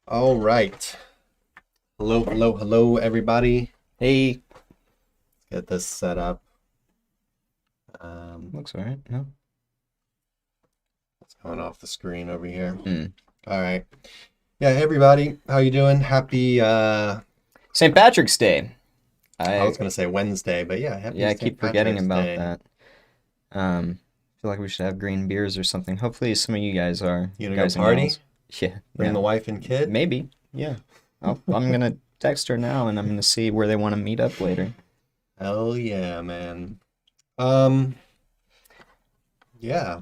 All right. Hello, everybody. Hey, Get this set up. looks all right. No. It's going off the screen over here. Hmm. All right. Yeah, hey, everybody. How you doing? Happy, St. Patrick's Day. I was going to say Wednesday, but yeah, happy I St. keep forgetting Patrick's about Day. that. Feel like we should have green beers or something. Hopefully, some of you guys are. You gonna guys go and party? gals. Yeah. Bring Yeah. the wife and kid? Maybe. Yeah. I'm gonna text her now, and I'm gonna see where they want to meet up later. Hell yeah, man. Yeah.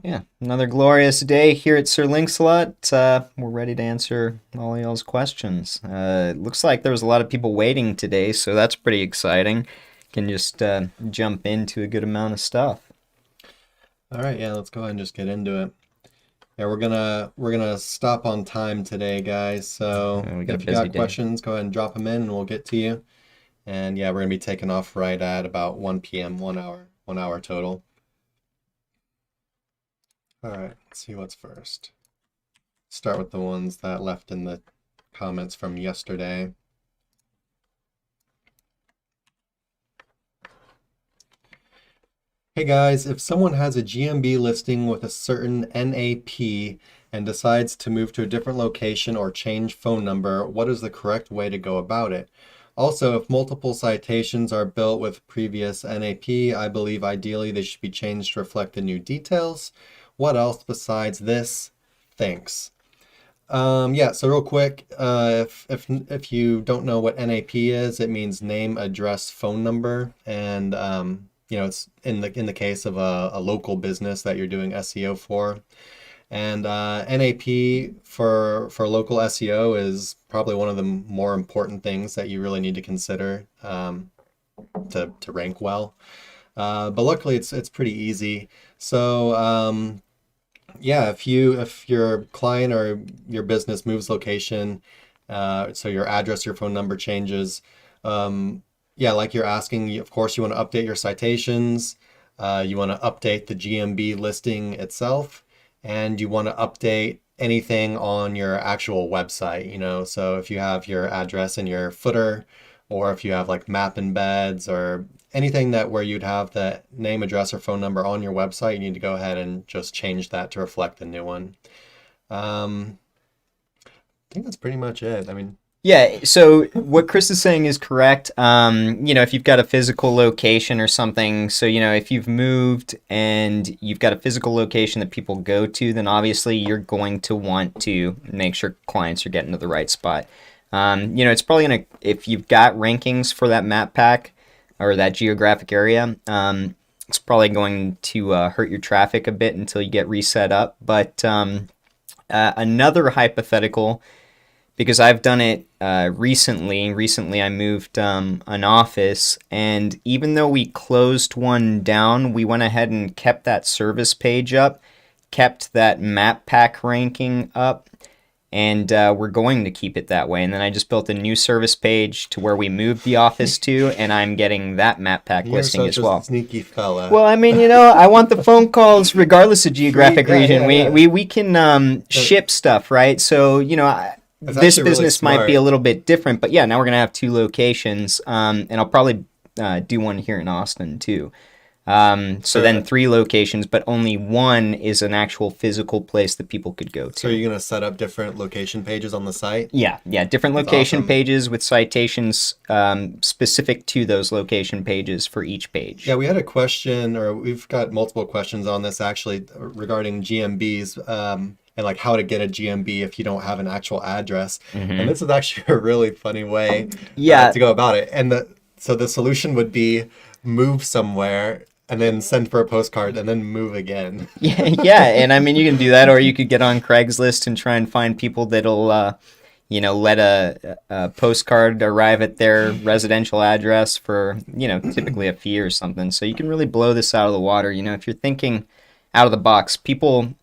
Yeah. Another glorious day here at Sir Linkslot. We're ready to answer all y'all's questions. It looks like there was a lot of people waiting today, so that's pretty exciting. Can just jump into a good amount of stuff. All right, yeah, let's go ahead and just get into it. Yeah, we're gonna stop on time today, guys. So We got a if you busy got day. questions, go ahead and drop them in, and we'll get to you. And yeah, we're gonna be taking off right at about 1 p.m. 1 hour total. All right, let's see what's first. Start with the ones that left in the comments from yesterday. Hey guys, if someone has a GMB listing with a certain NAP and decides to move to a different location or change phone number, what is the correct way to go about it? Also, if multiple citations are built with previous NAP, I believe ideally they should be changed to reflect the new details. What else besides this? Thanks. Yeah, so real quick, if you don't know what NAP is, it means name, address, phone number, and it's in the case of a local business that you're doing SEO for. And NAP for local SEO is probably one of the more important things that you really need to consider to rank well. But luckily, it's pretty easy. So yeah, if your client or your business moves location, so your address, your phone number changes, yeah, like you're asking, of course, you want to update your citations, you want to update the GMB listing itself, and you want to update anything on your actual website, so if you have your address in your footer, or if you have like map embeds or anything that where you'd have the name, address, or phone number on your website, you need to go ahead and just change that to reflect the new one. I think that's pretty much it. I mean, Yeah, so what Chris is saying is correct. If you've got a physical location or something, so, if you've moved and you've got a physical location that people go to, then obviously you're going to want to make sure clients are getting to the right spot. It's probably going to, if you've got rankings for that map pack or that geographic area, it's probably going to hurt your traffic a bit until you get reset up. But another hypothetical, because I've done it recently. Recently, I moved an office, and even though we closed one down, we went ahead and kept that service page up, kept that map pack ranking up, and we're going to keep it that way. And then I just built a new service page to where we moved the office to, and I'm getting that map pack listing you're as such well. a sneaky fella. Well, I mean, I want the phone calls regardless of geographic region. Yeah. We can ship stuff, right? So, That's this actually really business might be smart. a little bit different, but yeah, now we're gonna have two locations, and I'll probably do one here in Austin too. So then 3 locations, but only one is an actual physical place that people could go So to. you're gonna set up different location pages on the site? Yeah, different location awesome. pages with citations specific to those location pages for each page. Yeah, we had a question, or we've got multiple questions on this actually regarding GMBs, and like how to get a GMB if you don't have an actual address. And this is actually a really funny way Yeah. to go about it. And so the solution would be move somewhere and then send for a postcard and then move again. Yeah, and I mean you can do that, or you could get on Craigslist and try and find people that'll let a postcard arrive at their residential address for, typically a fee or something. So you can really blow this out of the water. If you're thinking out of the box, people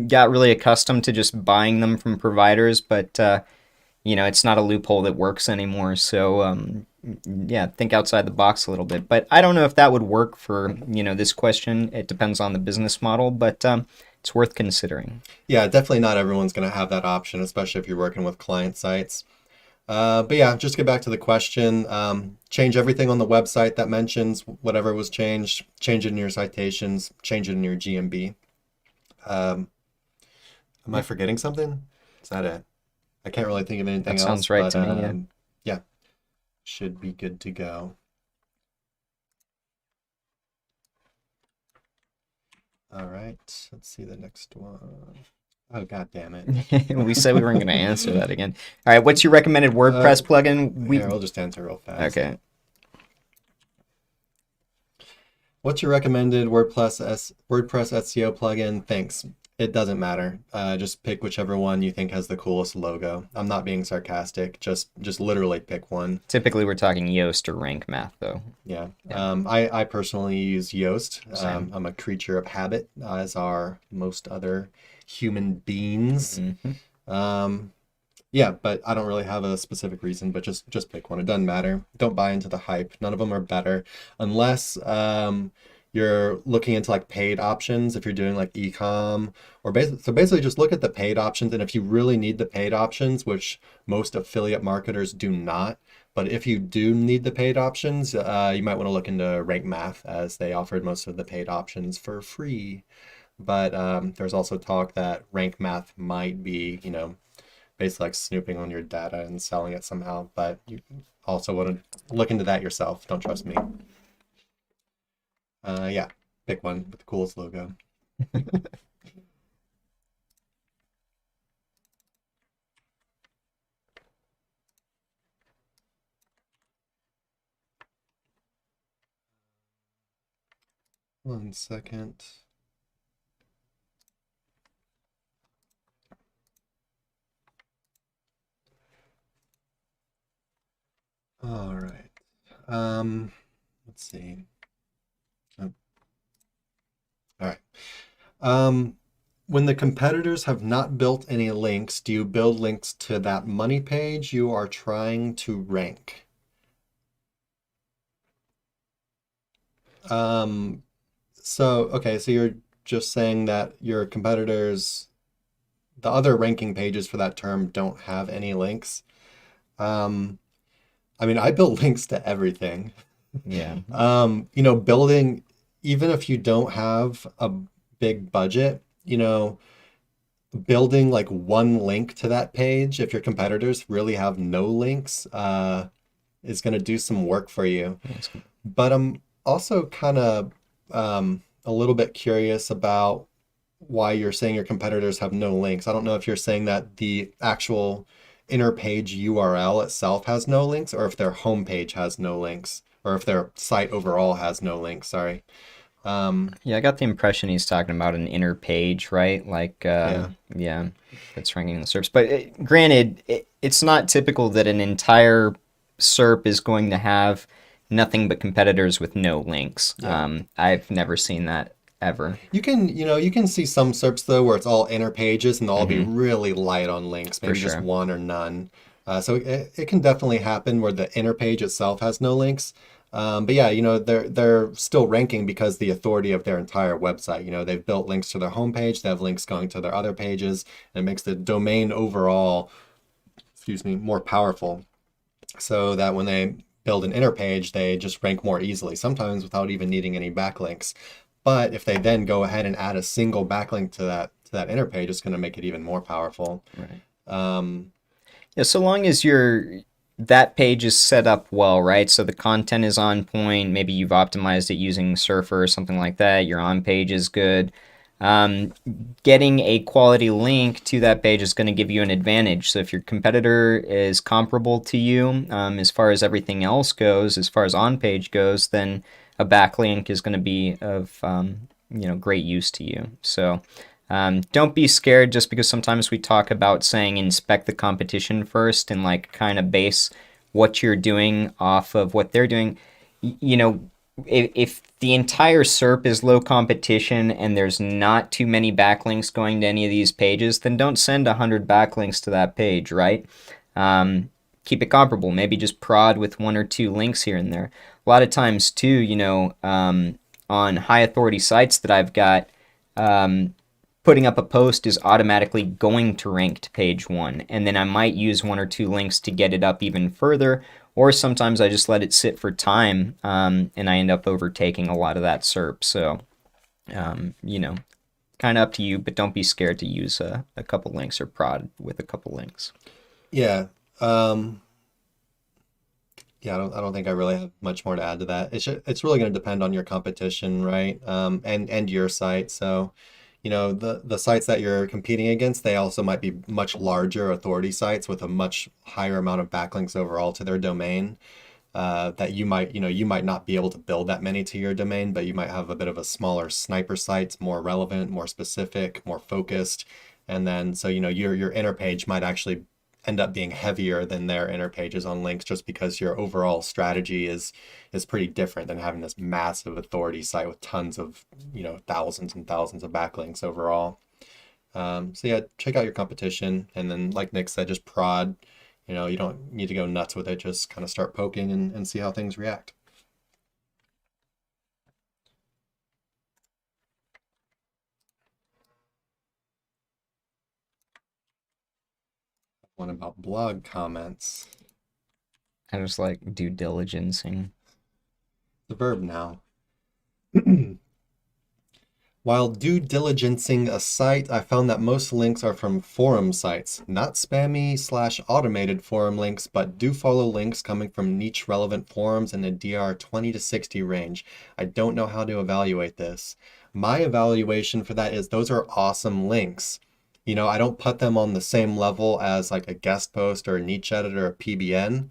got really accustomed to just buying them from providers, but it's not a loophole that works anymore. So yeah, think outside the box a little bit. But I don't know if that would work for this question. It depends on the business model, but it's worth considering. Yeah, definitely not everyone's going to have that option, especially if you're working with client sites. But yeah, just get back to the question. Change everything on the website that mentions whatever was changed. Change it in your citations. Change it in your GMB. Am I forgetting something? Is that it? I can't really think of anything That else, sounds right but to me, yeah. yeah, should be good to go. All right, let's see the next one. Oh, God damn it. We said we weren't going to answer that again. All right, what's your recommended WordPress plugin? Here, I'll just answer real fast. Okay. What's your recommended WordPress SEO plugin? Thanks. It doesn't matter. Just pick whichever one you think has the coolest logo. I'm not being sarcastic. Just literally pick one. Typically, we're talking Yoast or Rank Math, though. Yeah. I personally use Yoast. Same. I'm a creature of habit, as are most other human beings. Yeah, but I don't really have a specific reason, but just pick one. It doesn't matter. Don't buy into the hype. None of them are better unless you're looking into like paid options. If you're doing like e-com or basically just look at the paid options. And if you really need the paid options, which most affiliate marketers do not, but if you do need the paid options, you might want to look into Rank Math, as they offered most of the paid options for free. But there's also talk that Rank Math might be, basically like snooping on your data and selling it somehow. But you also want to look into that yourself. Don't trust me. Yeah, pick one with the coolest logo. One second. All right. Let's see. Oh. All right. When the competitors have not built any links, do you build links to that money page you are trying to rank? So you're just saying that your competitors, the other ranking pages for that term don't have any links. I mean, I build links to everything. Yeah. Building, even if you don't have a big budget, building like one link to that page, if your competitors really have no links, is going to do some work for you. But I'm also kind of a little bit curious about why you're saying your competitors have no links. I don't know if you're saying that the actual inner page URL itself has no links, or if their homepage has no links, or if their site overall has no links. Sorry. Yeah, I got the impression he's talking about an inner page, right? Like, Yeah. it's ranking in the SERPs. But granted, it's not typical that an entire SERP is going to have nothing but competitors with no links. Yeah. I've never seen that ever. You can see some SERPs though where it's all inner pages and they'll all be really light on links, maybe just sure. one or none. So it can definitely happen where the inner page itself has no links. But yeah, they're still ranking because the authority of their entire website. They've built links to their homepage, they have links going to their other pages, and it makes the domain overall, more powerful. So that when they build an inner page, they just rank more easily, sometimes without even needing any backlinks. But if they then go ahead and add a single backlink to that inner page, it's going to make it even more powerful. Right. Yeah, so long as that page is set up well, right? So the content is on point. Maybe you've optimized it using Surfer or something like that. Your on page is good. Getting a quality link to that page is going to give you an advantage. So if your competitor is comparable to you as far as everything else goes, as far as on page goes, then a backlink is going to be of great use to you. So don't be scared just because sometimes we talk about saying inspect the competition first and like kind of base what you're doing off of what they're doing. If the entire SERP is low competition and there's not too many backlinks going to any of these pages, then don't send 100 backlinks to that page, right? Keep it comparable. Maybe just prod with 1 or 2 links here and there. A lot of times too, on high authority sites that I've got, putting up a post is automatically going to rank to page 1, and then I might use 1 or 2 links to get it up even further, or sometimes I just let it sit for time, and I end up overtaking a lot of that SERP. So, you know, kind of up to you, but don't be scared to use a couple links or prod with a couple links. Yeah. Yeah, I don't think I really have much more to add to that. It's really going to depend on your competition, right? And your site. So, the sites that you're competing against, they also might be much larger authority sites with a much higher amount of backlinks overall to their domain. That you might not be able to build that many to your domain, but you might have a bit of a smaller sniper sites, more relevant, more specific, more focused. And then, so, your inner page might actually end up being heavier than their inner pages on links, just because your overall strategy is pretty different than having this massive authority site with tons of, thousands and thousands of backlinks overall. So yeah, check out your competition, and then like Nick said, just prod. You don't need to go nuts with it. Just kind of start poking and see how things react. One about blog comments. I just like due diligencing. The verb now. While due diligencing a site, I found that most links are from forum sites, not spammy/automated forum links, but do follow links coming from niche relevant forums in the DR 20 to 60 range. I don't know how to evaluate this. My evaluation for that is those are awesome links. I don't put them on the same level as like a guest post or a niche edit or a PBN.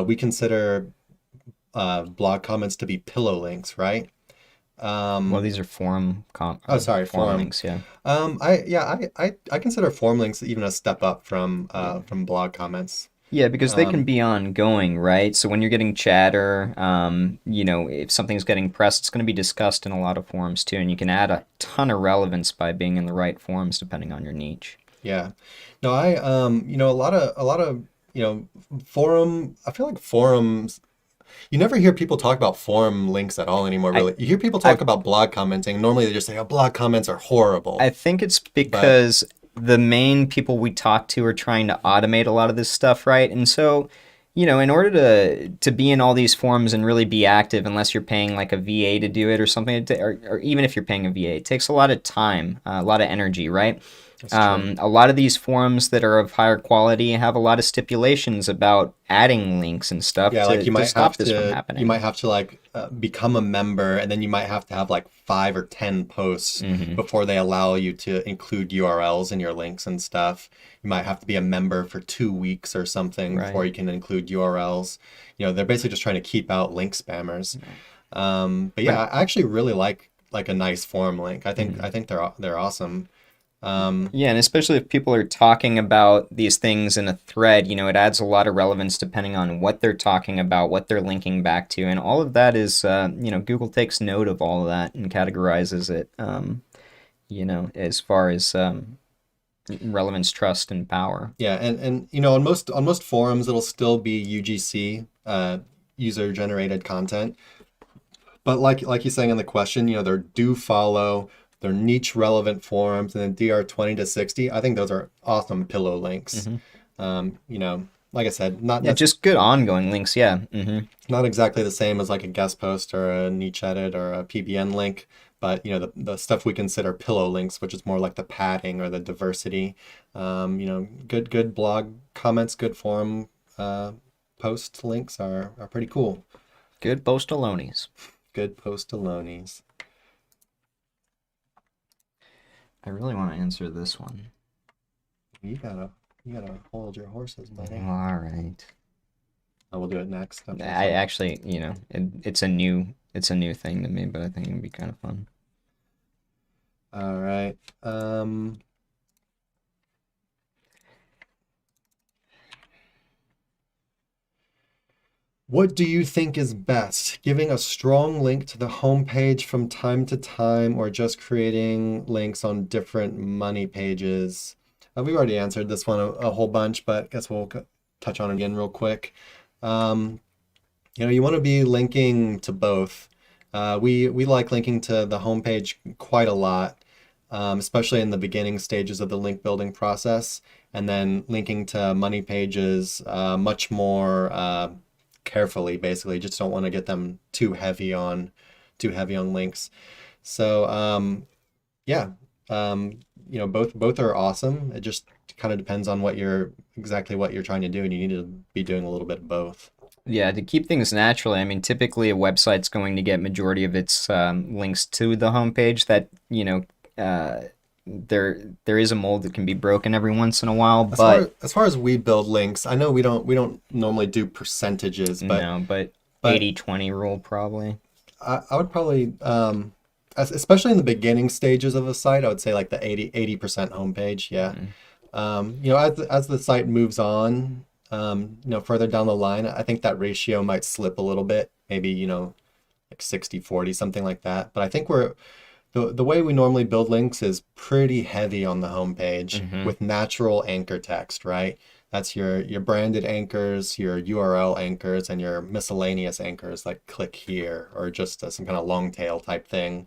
We consider blog comments to be pillow links, right? Well, these are forum Forum links, yeah. I consider forum links even a step up from blog comments. Yeah, because they can be ongoing, right? So when you're getting chatter, if something's getting pressed, it's going to be discussed in a lot of forums too, and you can add a ton of relevance by being in the right forums depending on your niche. Yeah. No, a lot of, forum, I feel like forums, you never hear people talk about forum links at all anymore, really. You hear people talk about blog commenting. Normally they just say, oh, blog comments are horrible. I think it's because the main people we talk to are trying to automate a lot of this stuff, right? And so, in order to be in all these forums and really be active, unless you're paying like a VA to do it or something, or even if you're paying a VA, it takes a lot of time, a lot of energy, right? A lot of these forums that are of higher quality have a lot of stipulations about adding links and stuff to stop this from happening. You might have to become a member, and then you might have to have like 5 or 10 posts before they allow you to include URLs in your links and stuff. You might have to be a member for 2 weeks or something before you can include URLs. They're basically just trying to keep out link spammers. But yeah, I actually really like a nice forum link. I think they're awesome. Yeah, and especially if people are talking about these things in a thread, it adds a lot of relevance depending on what they're talking about, what they're linking back to, and all of that is, Google takes note of all of that and categorizes it, as far as relevance, trust, and power. Yeah, and on most forums it'll still be UGC, user generated content, but like you're saying in the question, there do follow. They're niche relevant forums, and then DR 20 to 60. I think those are awesome pillow links. Like I said, not just good ongoing links. Yeah. Not exactly the same as like a guest post or a niche edit or a PBN link, but the stuff we consider pillow links, which is more like the padding or the diversity. Good blog comments, good forum post links are pretty cool. Good postalones. Good postalones. I really want to answer this one. You gotta hold your horses, buddy. All right. I will do it next. I actually, it's a new thing to me, but I think it'd be kind of fun. All right. What do you think is best? Giving a strong link to the homepage from time to time, or just creating links on different money pages? We've already answered this one a whole bunch, but I guess we'll touch on it again real quick. You want to be linking to both. We like linking to the homepage quite a lot. especially in the beginning stages of the link building process, and then linking to money pages much more carefully. Basically, just don't want to get them too heavy on links. So yeah, both are awesome. It just kind of depends on exactly what you're trying to do, and you need to be doing a little bit of both. Yeah, to keep things naturally, I mean, typically a website's going to get majority of its links to the homepage. That, there is a mold that can be broken every once in a while, but As far as we build links, I know we don't normally do percentages, but no, but but 80/20 rule probably. I would probably especially in the beginning stages of a site, I would say like the 80% homepage. Yeah. Mm. As the site moves on, further down the line, I think that ratio might slip a little bit, maybe, like 60/40, something like that. But I think the way we normally build links is pretty heavy on the homepage Hmm. with natural anchor text, right? That's your branded anchors, your URL anchors, and your miscellaneous anchors like click here or just some kind of long tail type thing.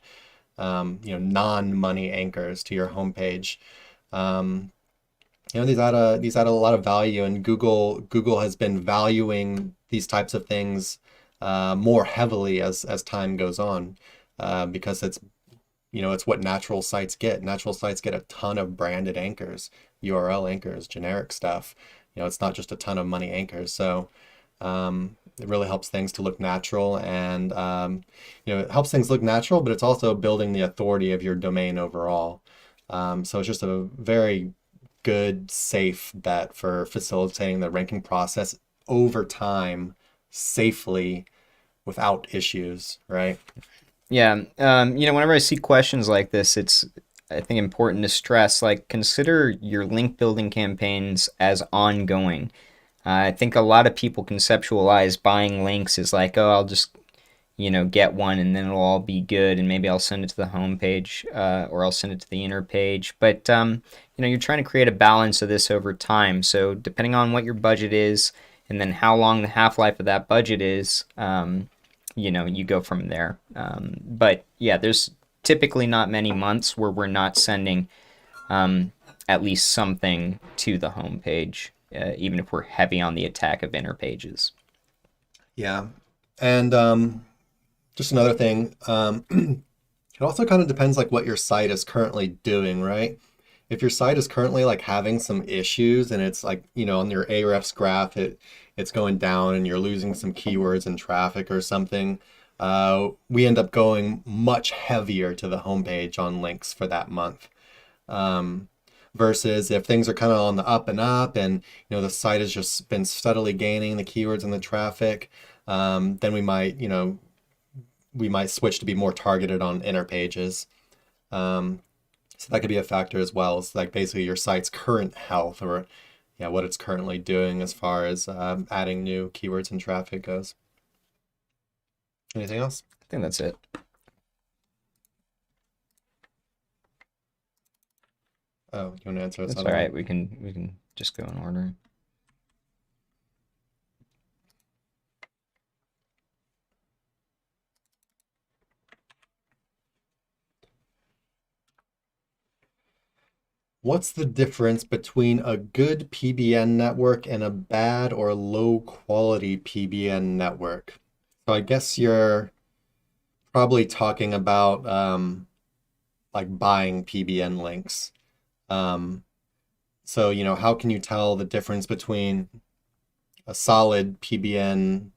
Non-money anchors to your homepage. Um, these add a lot of value, and Google has been valuing these types of things more heavily as time goes on, because it's what natural sites get. Natural sites get a ton of branded anchors, URL anchors, generic stuff. It's not just a ton of money anchors. So it really helps things to look natural, and it helps things look natural, but it's also building the authority of your domain overall. So it's just a very good, safe bet for facilitating the ranking process over time safely without issues, right? Yeah, whenever I see questions like this, it's, I think, important to stress, like, consider your link building campaigns as ongoing. I think a lot of people conceptualize buying links as like, oh, I'll just, get one and then it'll all be good, and maybe I'll send it to the homepage, or I'll send it to the inner page. But, you're trying to create a balance of this over time. So depending on what your budget is, and then how long the half-life of that budget is, you go from there. But yeah, there's typically not many months where we're not sending at least something to the homepage, even if we're heavy on the attack of inner pages. Yeah. And just another thing, it also kind of depends like what your site is currently doing, right? If your site is currently like having some issues and it's like, on your Ahrefs graph, it's going down and you're losing some keywords and traffic or something, we end up going much heavier to the homepage on links for that month. Versus if things are kind of on the up and up, and the site has just been steadily gaining the keywords and the traffic, then we might switch to be more targeted on inner pages. So that could be a factor as well. It's like basically your site's current health, or what it's currently doing as far as adding new keywords and traffic goes. Anything else? I think that's it. Oh, you want to answer this That's other all one? right. We can just go in order. What's the difference between a good PBN network and a bad or low quality PBN network? So I guess you're probably talking about like buying PBN links. Um, so, how can you tell the difference between a solid PBN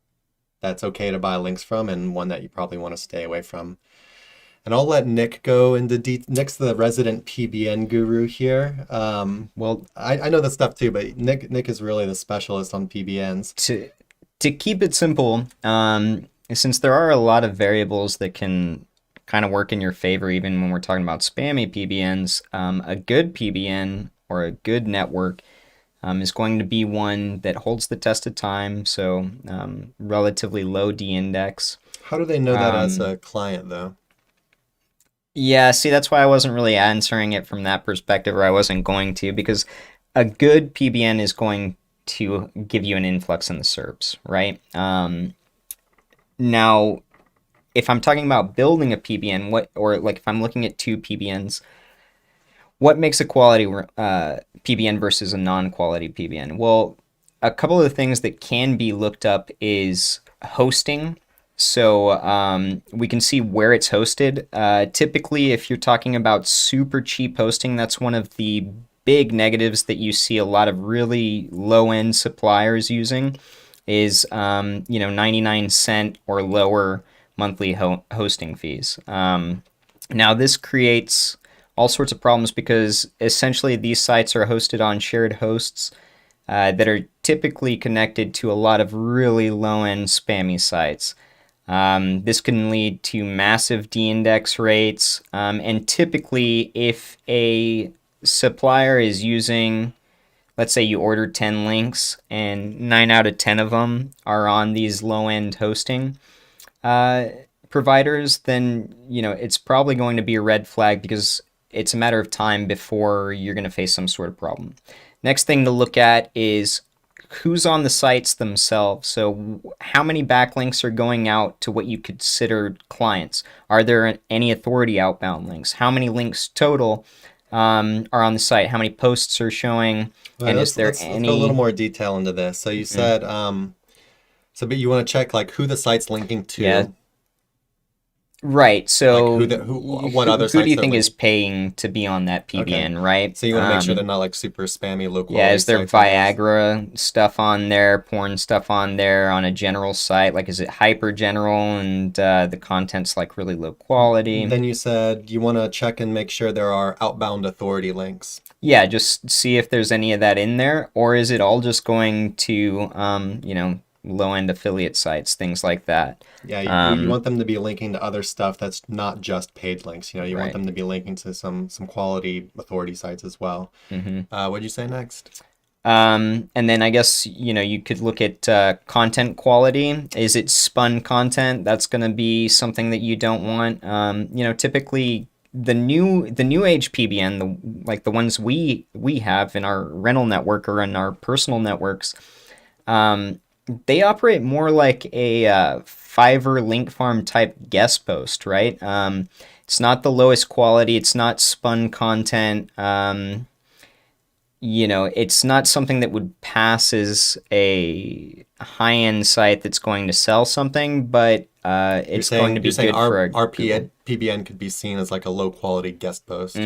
that's okay to buy links from and one that you probably want to stay away from? And I'll let Nick go into Nick's the resident PBN guru here. Well, I know this stuff too, but Nick is really the specialist on PBNs. to keep it simple, since there are a lot of variables that can kind of work in your favor, even when we're talking about spammy PBNs, a good PBN or a good network is going to be one that holds the test of time, so relatively low D-index. How do they know that as a client, though? Yeah, see, that's why I wasn't really answering it from that perspective, or I wasn't going to, because a good PBN is going to give you an influx in the SERPs, right? Now, if I'm talking about building a PBN, or like if I'm looking at two PBNs, What makes a quality PBN versus a non-quality PBN? Well, a couple of the things that can be looked up is hosting. So we can see where it's hosted. Typically, if you're talking about super cheap hosting, that's one of the big negatives that you see a lot of really low-end suppliers using is 99-cent or lower monthly hosting fees. Now this creates all sorts of problems because essentially these sites are hosted on shared hosts that are typically connected to a lot of really low-end spammy sites. This can lead to massive de-index rates, and typically if a supplier is using, let's say you ordered 10 links and 9 out of 10 of them are on these low-end hosting providers, then it's probably going to be a red flag because it's a matter of time before you're going to face some sort of problem. Next thing to look at is who's on the sites themselves. So how many backlinks are going out to what you consider clients? Are there any authority outbound links? How many links total are on the site? How many posts are showing? Right, And is there let's any... go a little more detail into this. So you said, but you want to check like who the site's linking to. Yeah. Right. So Like what other who sites do you they're think is linked. paying to be on that PBN, Okay. right? So you want to make sure they're not like super spammy, low Yeah, quality is there sites like this. Viagra stuff on there, porn stuff on there on a general site? Like, is it hyper general and the content's like really low quality? Then you said you want to check and make sure there are outbound authority links. Yeah, just see if there's any of that in there, or is it all just going to, low-end affiliate sites, things like that? Yeah, you want them to be linking to other stuff that's not just paid links. You want Right. them to be linking to some quality authority sites as well. What'd you say next? And then I guess, you could look at content quality. Is it spun content? That's going to be something that you don't want. Typically the new age PBN, like the ones we have in our rental network or in our personal networks, they operate more like a Fiverr link farm type guest post, right? It's not the lowest quality. It's not spun content. It's not something that would pass as a high-end site that's going to sell something, but it's going to be you're saying good for a our Google. PBN could be seen as like a low quality guest post.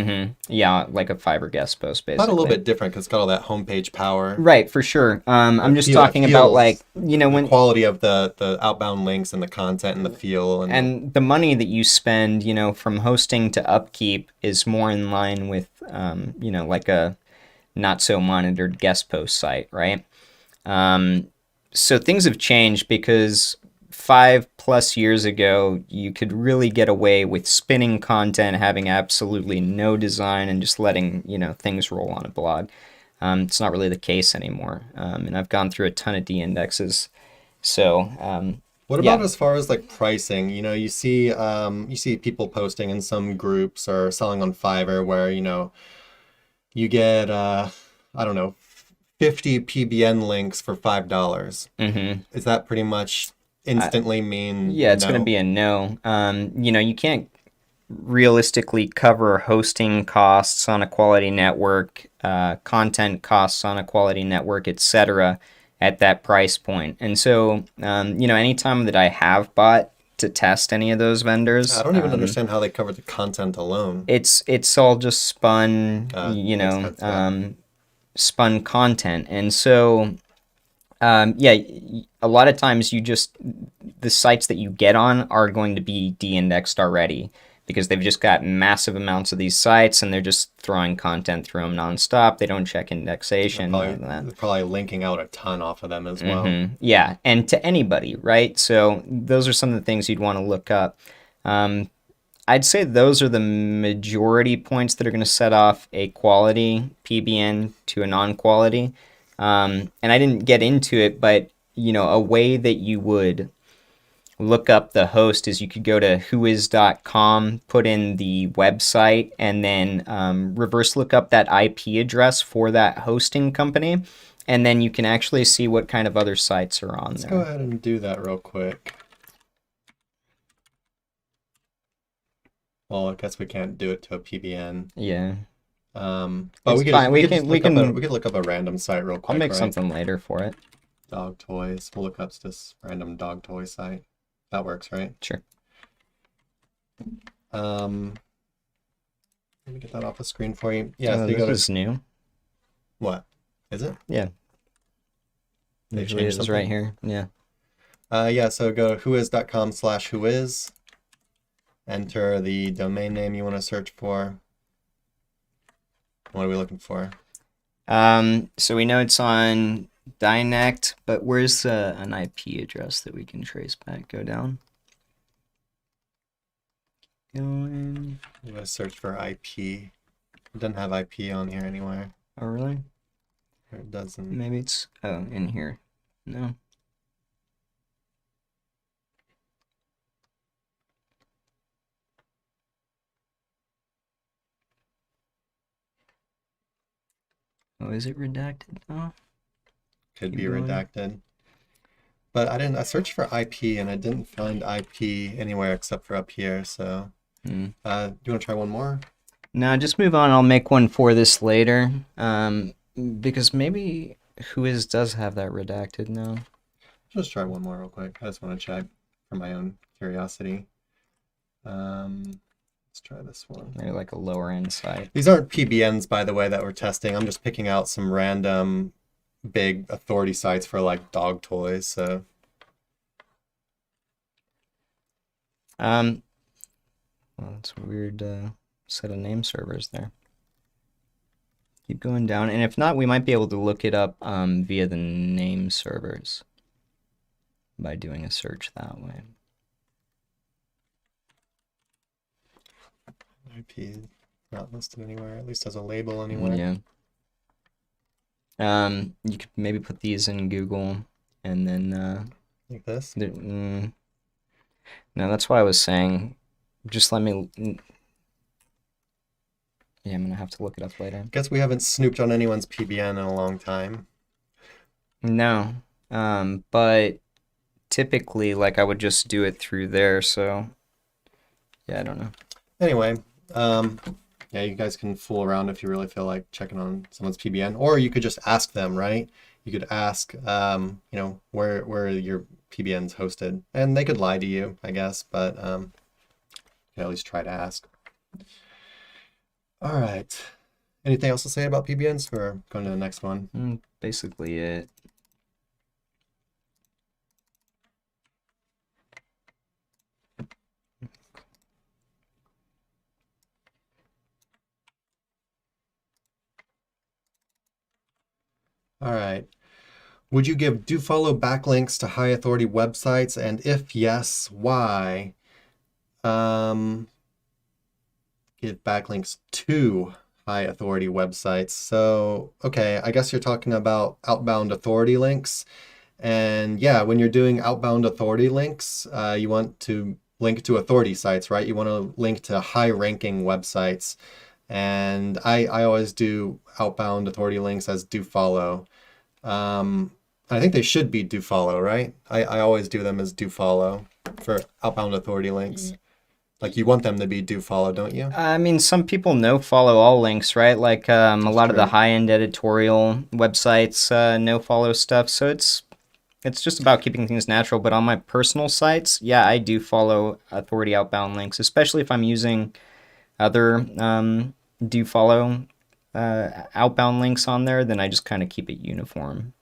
Yeah, like a Fiverr guest post, Not a little basically. bit different because it's got all that homepage power. Right, for sure. I'm just It talking about like, feels the when quality of the outbound links and the content and the feel and the money that you spend, from hosting to upkeep is more in line with, like a not so monitored guest post site, right? So things have changed because 5+ years ago, you could really get away with spinning content, having absolutely no design, and just letting things roll on a blog. It's not really the case anymore, and I've gone through a ton of de-indexes. So What yeah. about as far as like pricing? You see people posting in some groups or selling on Fiverr where, you get I don't know, 50 PBN links for $5. Is that pretty much instantly mean Yeah, it's going to no? be a no. You can't realistically cover hosting costs on a quality network, content costs on a quality network, etc. at that price point. And so, anytime that I have bought to test any of those vendors, I don't even understand how they cover the content alone. it's all just spun, Makes sense, yeah. spun content. And so, a lot of times the sites that you get on are going to be de-indexed already because they've just got massive amounts of these sites and they're just throwing content through them nonstop. They don't check indexation. They're probably linking out a ton off of them as well. Yeah, and to anybody, right? So those are some of the things you'd want to look up. I'd say those are the majority points that are going to set off a quality PBN to a non-quality. And I didn't get into it, but a way that you would look up the host is you could go to whois.com, put in the website, and then reverse look up that IP address for that hosting company, and then you can actually see what kind of other sites are on Let's there. go ahead and do that real quick. Well, I guess we can't do it to a PBN. Yeah. But It's fine. we could look up a random site real I'll quick, make right? something later for it. Dog toys. We'll look up this random dog toy site. That works, right? Sure. Let me get that off the screen for you. Yeah, so you this go is to new. what? Is it? Yeah. They Usually changed it's right something? here. Yeah. Yeah, so go to whois.com/whois. Enter the domain name you want to search for. What are we looking for? So we know it's on Dynect, but where's an IP address that we can trace back? Go down. Going. I'm going to search for IP. It doesn't have IP on here anywhere. Oh, really? Or it doesn't. Maybe it's in here. No. Oh, is it redacted now? Could Keep be going. redacted. But I searched for IP and I didn't find IP anywhere except for up here. So, do you want to try one more? No, just move on. I'll make one for this later. Because maybe Whois does have that redacted now. Just try one more real quick. I just want to check for my own curiosity. Let's try this one. Maybe like a lower end site. These aren't PBNs, by the way, that we're testing. I'm just picking out some random big authority sites for like dog toys. So, Well, that's a weird set of name servers there. Keep going down, and if not, we might be able to look it up via the name servers by doing a search that way. IP not listed anywhere, at least as a label anywhere. Yeah. You could maybe put these in Google, and then Like this. no, that's why I was saying, just let me. Yeah, I'm gonna have to look it up later. Guess we haven't snooped on anyone's PBN in a long time. No, but typically, like, I would just do it through there. So, yeah, I don't know. Anyway, yeah, you guys can fool around if you really feel like checking on someone's PBN, or you could just ask them, right? You could ask, you know, where your PBN's hosted, and they could lie to you, I guess, but you can at least try to ask. All right. Anything else to say about PBNs? Or going to the next one? Basically it. All right. Would you give do follow backlinks to high authority websites? And if yes, why? Give backlinks to high authority websites. So, okay, I guess you're talking about outbound authority links. And yeah, when you're doing outbound authority links, you want to link to authority sites, right? You want to link to high ranking websites. And I always do outbound authority links as do follow. I think they should be do follow, right? I always do them as do follow for outbound authority links. Like you want them to be do follow, don't you? I mean, some people no follow all links, right? Like a lot of the true. high-end editorial websites no follow stuff. So it's just about keeping things natural. But on my personal sites, yeah, I do follow authority outbound links, especially if I'm using other do follow outbound links on there. Then I just kind of keep it uniform.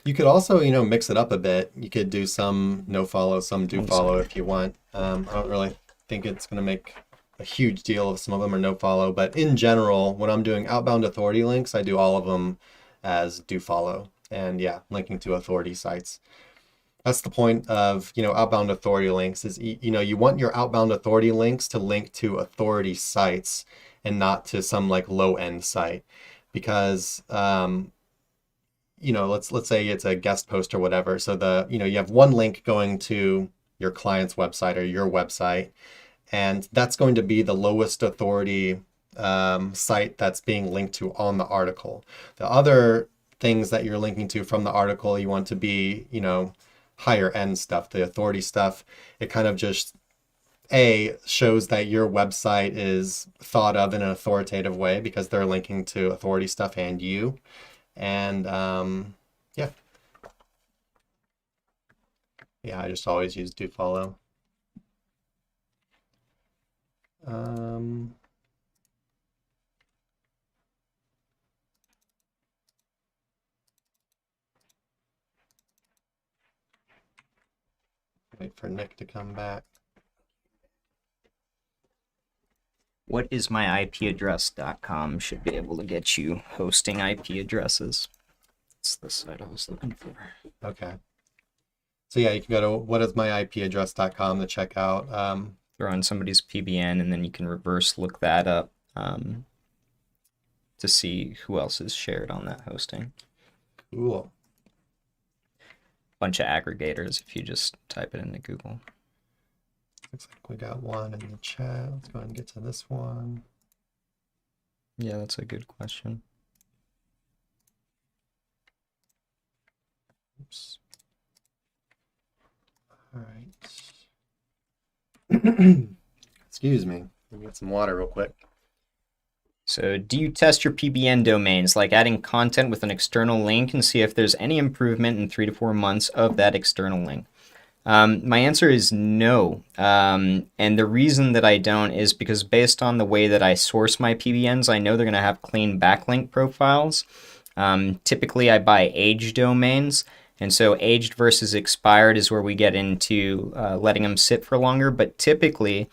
You could also, you know, mix it up a bit. You could do some no follow, some do follow if you want. I don't really think it's going to make a huge deal if some of them are no follow, but in general, when I'm doing outbound authority links, I do all of them as do follow. And yeah, linking to authority sites. That's the point of, you know, outbound authority links is, you know, you want your outbound authority links to link to authority sites and not to some like low end site, because you know, let's say it's a guest post or whatever. So you know, you have one link going to your client's website or your website, and that's going to be the lowest authority site that's being linked to on the article. The other things that you're linking to from the article, you want to be, you know, higher end stuff, the authority stuff. It kind of just shows that your website is thought of in an authoritative way because they're linking to authority stuff and you. And yeah. Yeah, I just always use do follow. Wait for Nick to come back. Whatismyipaddress.com should be able to get you hosting IP addresses. That's the site I was looking for. Okay. So yeah, you can go to whatismyipaddress.com to check out. Throw in somebody's PBN, and then you can reverse look that up to see who else is shared on that hosting. Cool. Bunch of aggregators if you just type it into Google. Looks like we got one in the chat. Let's go ahead and get to this one. Yeah, that's a good question. Oops. All right. Excuse me. Let me get some water real quick. So, do you test your PBN domains, like adding content with an external link, and see if there's any improvement in 3 to 4 months of that external link? My answer is no. And the reason that I don't is because based on the way that I source my PBNs, I know they're going to have clean backlink profiles. Typically, I buy aged domains. And so aged versus expired is where we get into letting them sit for longer. But typically,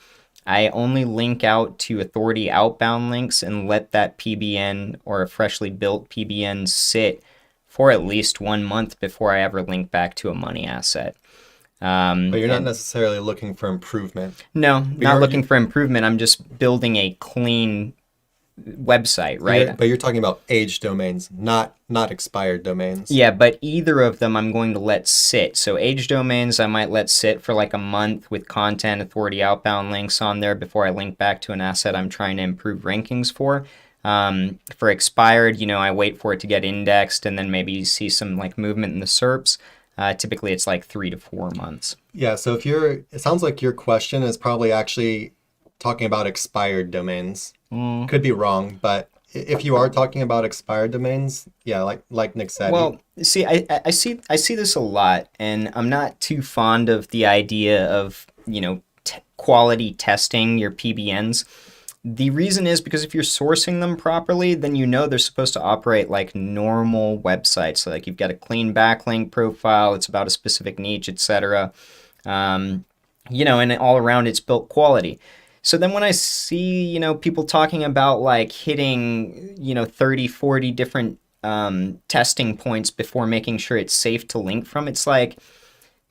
I only link out to authority outbound links and let that PBN or a freshly built PBN sit for at least 1 month before I ever link back to a money asset. But you're not necessarily looking for improvement. No, not looking for improvement. I'm just building a clean website, right? But you're talking about aged domains, not expired domains. Yeah, but either of them I'm going to let sit. So aged domains I might let sit for like a month with content, authority outbound links on there before I link back to an asset I'm trying to improve rankings for. For expired, I wait for it to get indexed and then maybe you see some like movement in the SERPs. Typically it's like 3 to 4 months. Yeah, so it sounds like your question is probably actually talking about expired domains. Could be wrong, but if you are talking about expired domains, yeah, like Nick said. Well, see, I see this a lot, and I'm not too fond of the idea of quality testing your PBNs. The reason is because if you're sourcing them properly, then they're supposed to operate like normal websites. So like you've got a clean backlink profile, it's about a specific niche, etc. And all around it's built quality. So then when I see, people talking about like hitting, 30, 40 different testing points before making sure it's safe to link from, it's like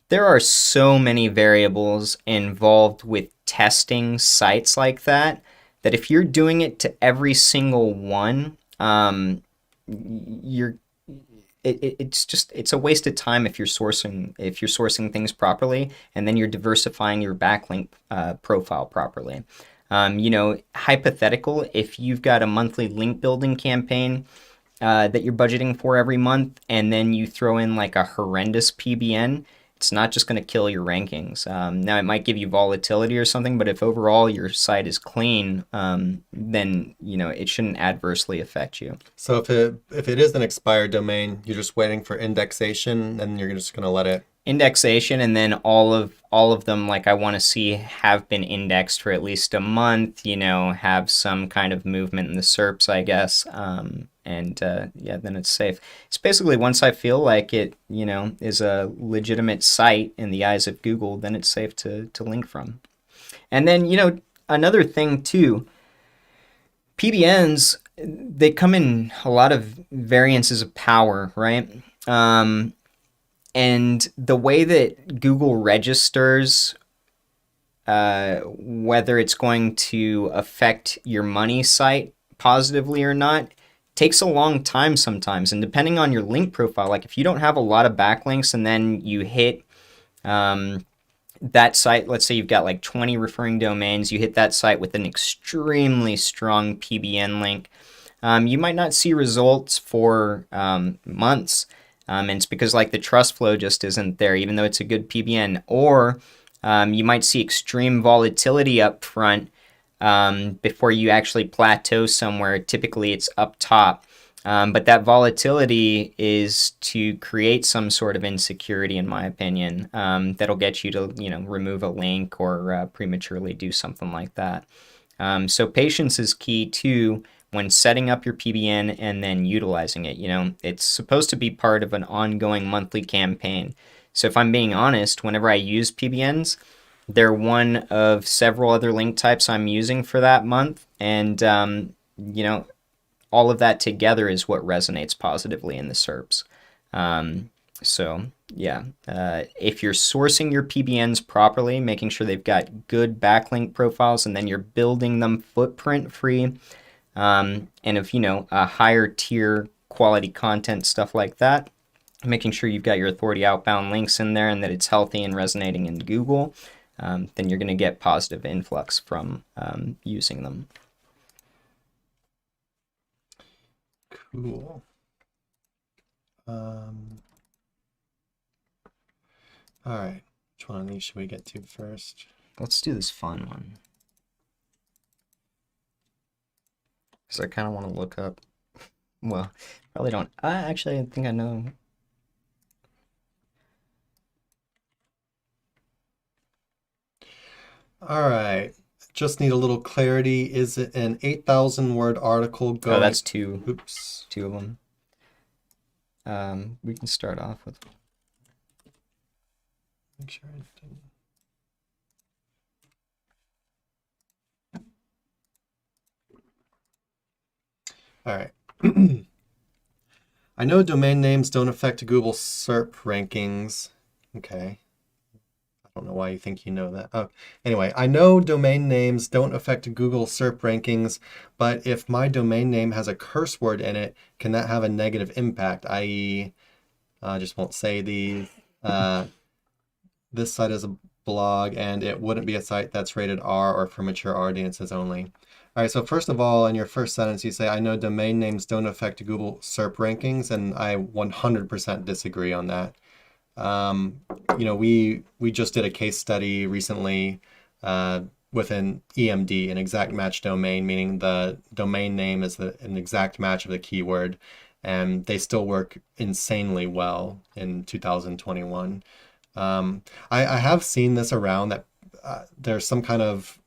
there are so many variables involved with testing sites like that if you're doing it to every single one, it's a waste of time if you're sourcing things properly and then you're diversifying your backlink profile properly. Hypothetical, if you've got a monthly link building campaign that you're budgeting for every month and then you throw in like a horrendous PBN, it's not just going to kill your rankings. Now it might give you volatility or something, but if overall your site is clean, then it shouldn't adversely affect you. So if it is an expired domain, you're just waiting for indexation, and you're just going to let it indexation, and then all of them, like I want to see have been indexed for at least a month. Have some kind of movement in the SERPs, I guess. Then it's safe. It's basically once I feel like it, is a legitimate site in the eyes of Google, then it's safe to link from. And then, another thing too, PBNs, they come in a lot of variances of power, right? And the way that Google registers whether it's going to affect your money site positively or not takes a long time sometimes. And depending on your link profile, like if you don't have a lot of backlinks and then you hit that site, let's say you've got like 20 referring domains, you hit that site with an extremely strong PBN link, you might not see results for months. And it's because like the trust flow just isn't there, even though it's a good PBN. Or You might see extreme volatility up front before you actually plateau somewhere. Typically, it's up top. But that volatility is to create some sort of insecurity, in my opinion, that'll get you to, remove a link or prematurely do something like that. So patience is key too when setting up your PBN and then utilizing it. It's supposed to be part of an ongoing monthly campaign. So if I'm being honest, whenever I use PBNs, they're one of several other link types I'm using for that month. And, all of that together is what resonates positively in the SERPs. If you're sourcing your PBNs properly, making sure they've got good backlink profiles, and then you're building them footprint free, and if a higher tier quality content, stuff like that, making sure you've got your authority outbound links in there and that it's healthy and resonating in Google, then you're going to get positive influx from using them. Cool. All right. Which one of these should we get to first? Let's do this fun one. Because I kind of want to look up. Well, probably don't. Actually, I think I know. All right. Just need a little clarity. Is it an 8,000 word article going? Oh, that's two. Oops. Two of them. We can start off with. Make sure I didn't. All right. I know domain names don't affect Google SERP rankings. Okay. I don't know why you think you know that. Oh, anyway, I know domain names don't affect Google SERP rankings, but if my domain name has a curse word in it, can that have a negative impact? I.e., I just won't say the this site is a blog and it wouldn't be a site that's rated R or for mature audiences only. All right, so first of all, in your first sentence, you say, I know domain names don't affect Google SERP rankings, and I 100% disagree on that. We just did a case study recently with an EMD, an exact match domain, meaning the domain name is an exact match of the keyword, and they still work insanely well in 2021. I have seen this around that there's some kind of,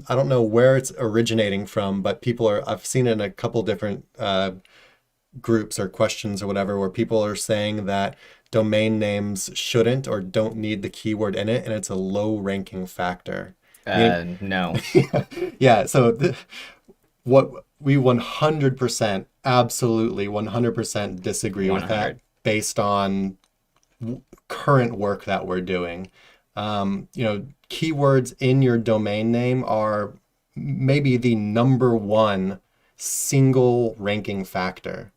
I don't know where it's originating from, but I've seen it in a couple different groups or questions or whatever, where people are saying that domain names shouldn't or don't need the keyword in it, and it's a low ranking factor. No. Yeah, so what we 100%, absolutely 100% disagree with that based on current work that we're doing. Keywords in your domain name are maybe the number one single ranking factor,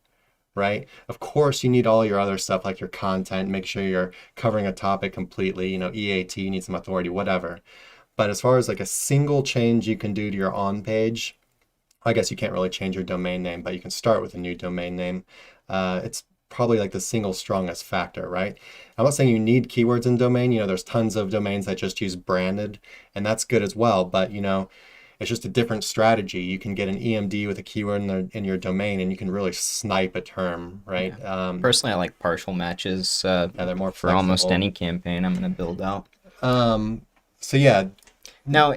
right? Of course, you need all your other stuff like your content, make sure you're covering a topic completely, EAT, you need some authority, whatever. But as far as like a single change you can do to your on page, I guess you can't really change your domain name, but you can start with a new domain name. It's probably like the single strongest factor, right? I'm not saying you need keywords in domain. There's tons of domains that just use branded, and that's good as well. But it's just a different strategy. You can get an EMD with a keyword in your domain, and you can really snipe a term, right? Yeah. Personally, I like partial matches. They're more for almost any campaign I'm going to build out. So yeah. Now,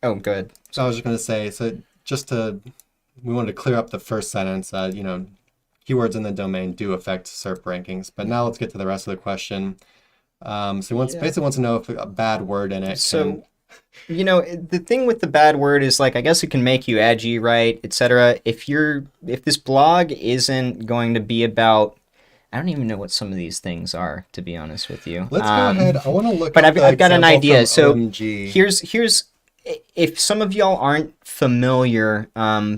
oh, go ahead. So I was just going to say, we wanted to clear up the first sentence. Keywords in the domain do affect SERP rankings, but now let's get to the rest of the question. Basically wants to know if a bad word in it. The thing with the bad word is, like, I guess it can make you edgy, right, etc. If this blog isn't going to be about, I don't even know what some of these things are, to be honest with you. Let's go ahead. I want to look. But I've got an idea. So OMG. Here's. If some of y'all aren't familiar,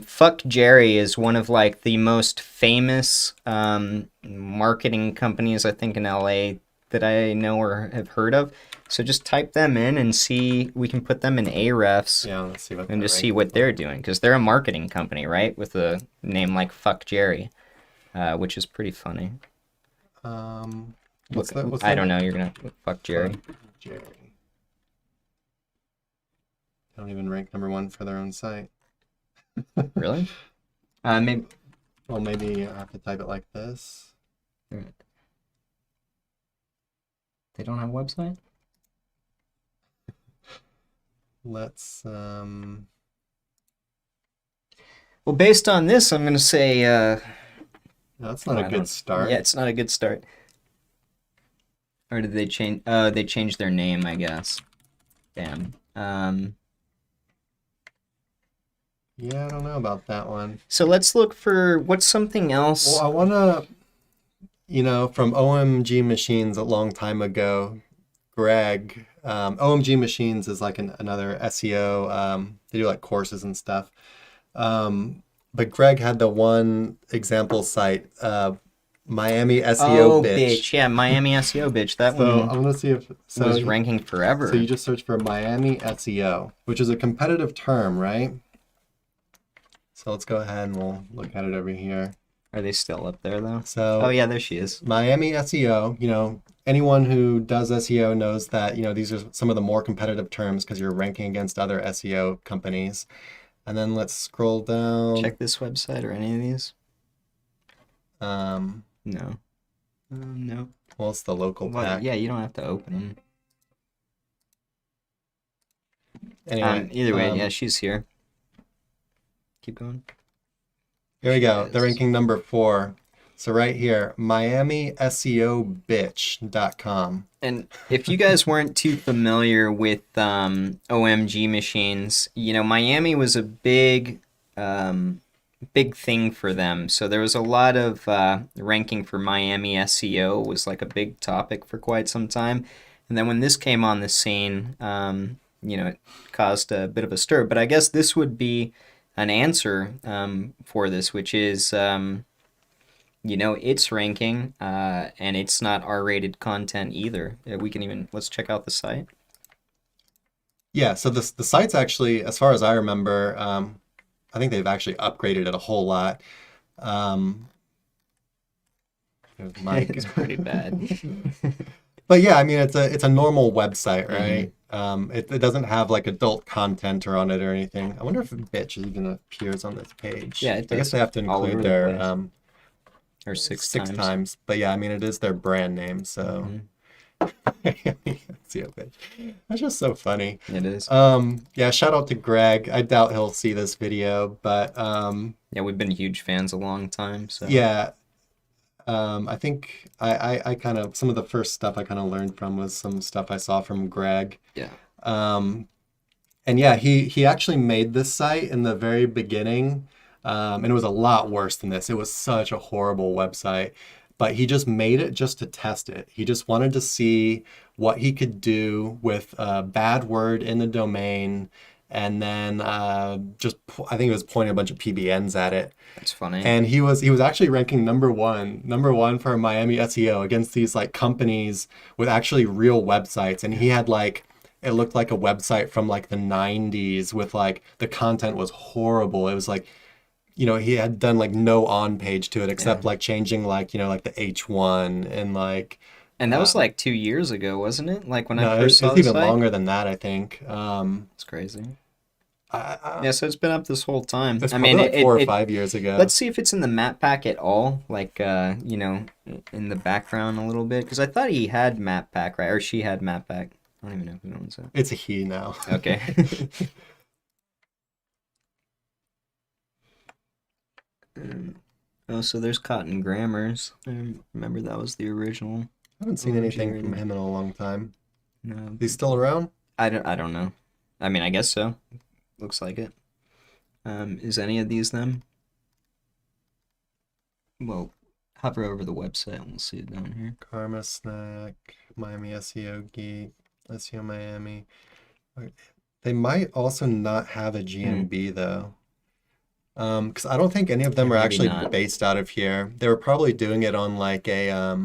Fuck Jerry is one of like the most famous marketing companies, I think, in LA that I know or have heard of. So just type them in and see. We can put them in Ahrefs. Yeah, let's see what. And just see what they're doing, because they're a marketing company, right, with a name like Fuck Jerry, which is pretty funny. What's I don't know. You're gonna Fuck Jerry. Jerry. They don't even rank number one for their own site. Really? Maybe. Well, maybe I have to type it like this. They don't have a website? Let's Well, based on this, I'm gonna say no, that's not I a don't- good start. yeah, it's not a good start. Or did they change? They changed their name, I guess. Damn. Yeah, I don't know about that one. So let's look for what's something else. Well, I want to, from OMG Machines a long time ago, Greg, OMG Machines is like another SEO, they do like courses and stuff. But Greg had the one example site, Miami SEO Oh, bitch. Yeah, Miami SEO bitch. That So one I'm gonna see if was ranking forever. So you just search for Miami SEO, which is a competitive term, right? So let's go ahead and we'll look at it over here. Are they still up there though? So Oh yeah, there she is. Miami SEO, anyone who does SEO knows that, these are some of the more competitive terms because you're ranking against other SEO companies. And then let's scroll down. Check this website or any of these. No. No. Well, it's the local pack. Yeah, you don't have to open them. Anyway, either way, yeah, she's here. Keep going. Here we go. They're ranking number 4. So right here, MiamiSEOBitch.com. And if you guys weren't too familiar with OMG Machines, Miami was a big thing for them. So there was a lot of ranking for Miami SEO was like a big topic for quite some time. And then when this came on the scene, it caused a bit of a stir. But I guess this would be an answer for this, which is, it's ranking, and it's not R-rated content either. Let's check out the site. Yeah, so the site's actually, as far as I remember, I think they've actually upgraded it a whole lot. Here's Mike. It's pretty bad. But yeah, I mean, it's a normal website, right? It doesn't have like adult content or on it or anything. I wonder if bitch even appears on this page. Yeah, it I guess does. they have to All over include the their place. Or six times. times. But yeah, I mean, it is their brand name, so SEO bitch. That's just so funny. It is. Yeah, shout out to Greg. I doubt he'll see this video, but Yeah, we've been huge fans a long time. So yeah. I think I kind of, some of the first stuff I kind of learned from was some stuff I saw from Greg. Yeah. And yeah, he actually made this site in the very beginning, and it was a lot worse than this. It was such a horrible website, but he just made it just to test it. He just wanted to see what he could do with a bad word in the domain, and then I think he was pointing a bunch of PBNs at it. That's funny. And he was actually ranking number one for Miami SEO against these like companies with actually real websites. And he had it looked like a website from like the 90s with like the content was horrible. It was like, he had done like no on page to it except like changing like the H1 and like. And that was like 2 years ago, wasn't it? Like when I No, first saw it's the even site? longer than that, I think. It's crazy. Yeah, Yeah, so it's been up this whole time. it's I probably mean, like 4 or 5 years ago. Let's see if it's in the map pack at all, like in the background a little bit, because I thought he had map pack, right? Or she had map pack. I don't even know who owns it. It's a he now. Okay. Oh, so there's Cotton Grammars. I remember that was the original. I haven't seen anything from him in a long time. No, He's still around? I don't know. I mean, I guess so. Looks like it. Is any of these them? Well, hover over the website and we'll see it down here. Karma Snack, Miami SEO Geek, SEO Miami. They might also not have a GMB though. Because I don't think any of them Yeah, are maybe actually not. based out of here. They were probably doing it on like a,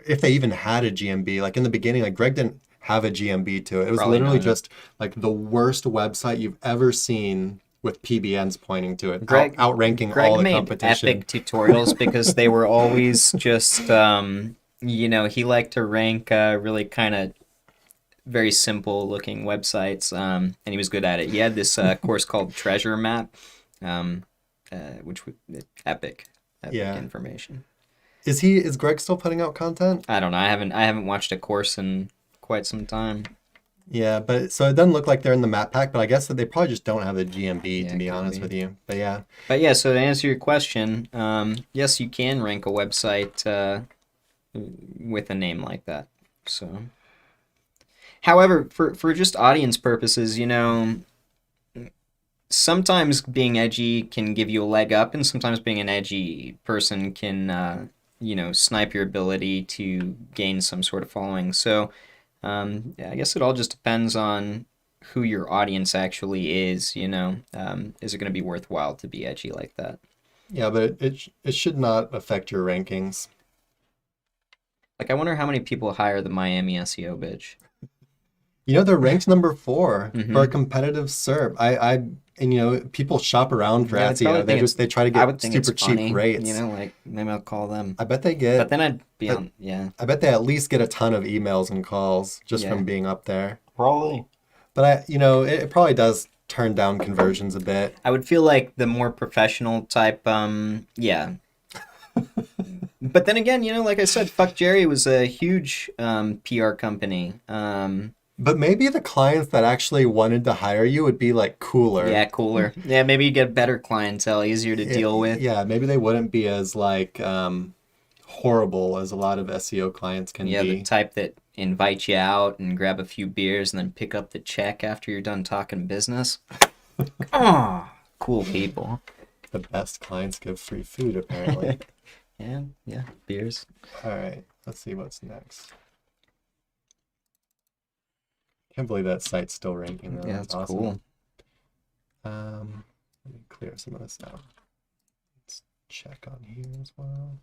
if they even had a GMB. Like in the beginning, like Greg didn't have a GMB to it. It was Probably literally not. just like the worst website you've ever seen with PBNs pointing to it, Greg- outranking Greg all the made competition. epic tutorials because they were always just, he liked to rank really kind of very simple looking websites, and he was good at it. He had this course called Treasure Map, which was epic Yeah. information. Is Greg still putting out content? I don't know. I haven't watched a course in quite some time. Yeah, but so it doesn't look like they're in the map pack, but I guess that they probably just don't have the GMB, Yeah, to be could honest be. with you. But yeah. But yeah, so to answer your question, yes, you can rank a website with a name like that. So, however, for just audience purposes, sometimes being edgy can give you a leg up, and sometimes being an edgy person can, snipe your ability to gain some sort of following. So, yeah, I guess it all just depends on who your audience actually is, is it going to be worthwhile to be edgy like that? Yeah, but it should not affect your rankings. Like, I wonder how many people hire the Miami SEO bitch. They're ranked number 4 Mhm. for a competitive SERP. And people shop around for Yeah, they probably SEO. think They try to I would get think super it's funny, cheap rates. like maybe I'll call them. I bet they But get. then I'd be but- on, yeah. I bet they at least get a ton of emails and calls just Yeah. from being up there. Probably. But it probably does turn down conversions a bit. I would feel like the more professional type, yeah. But then again, like I said, Fuck Jerry was a huge PR company. But maybe the clients that actually wanted to hire you would be like cooler. Yeah, cooler. Yeah, maybe you get better clientele, easier to deal with. Yeah, maybe they wouldn't be as like horrible as a lot of SEO clients can Yeah, be. the type that invite you out and grab a few beers and then pick up the check after you're done talking business. Oh, cool people. The best clients give free food, apparently. Yeah, beers. All right, let's see what's next. Can't believe that site's still ranking though. Yeah, That's that's awesome. cool. Let me clear some of this out. Let's check on here as well.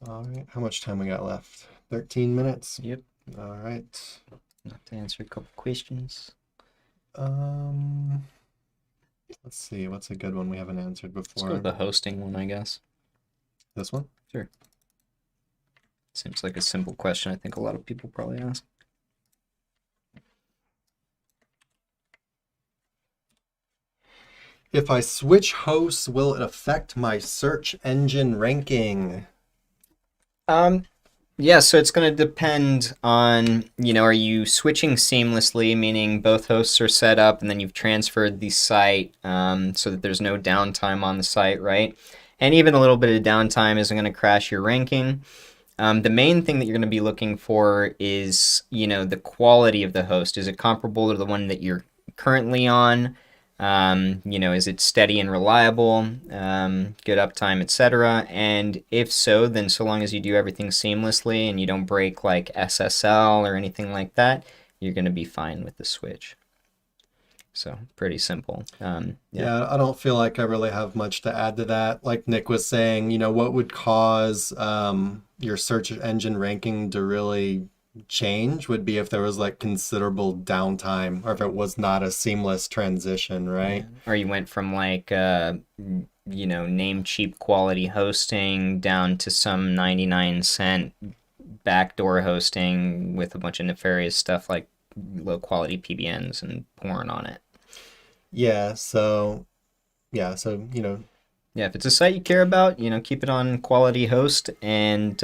All right, how much time we got left? 13 minutes? Yep. All right. Have to answer a couple questions. Let's see, what's a good one we haven't answered Let's go before? with the hosting one, I guess. This one? Seems like a simple question. I think a lot of people probably ask. If I switch hosts, will it affect my search engine ranking? Yeah, so it's going to depend on, are you switching seamlessly, meaning both hosts are set up and then you've transferred the site so that there's no downtime on the site, right? And even a little bit of downtime isn't going to crash your ranking. The main thing that you're going to be looking for is, the quality of the host. Is it comparable to the one that you're currently on? Is it steady and reliable, good uptime, etc.? And if so, then so long as you do everything seamlessly and you don't break like SSL or anything like that, you're going to be fine with the switch. So pretty simple. Yeah, I don't feel like I really have much to add to that. Like Nick was saying, what would cause your search engine ranking to really change would be if there was like considerable downtime or if it was not a seamless transition, right? Or you went from like Namecheap quality hosting down to some 99-cent backdoor hosting with a bunch of nefarious stuff like low quality PBNs and porn on it. Yeah, so Yeah, if it's a site you care about, keep it on quality host and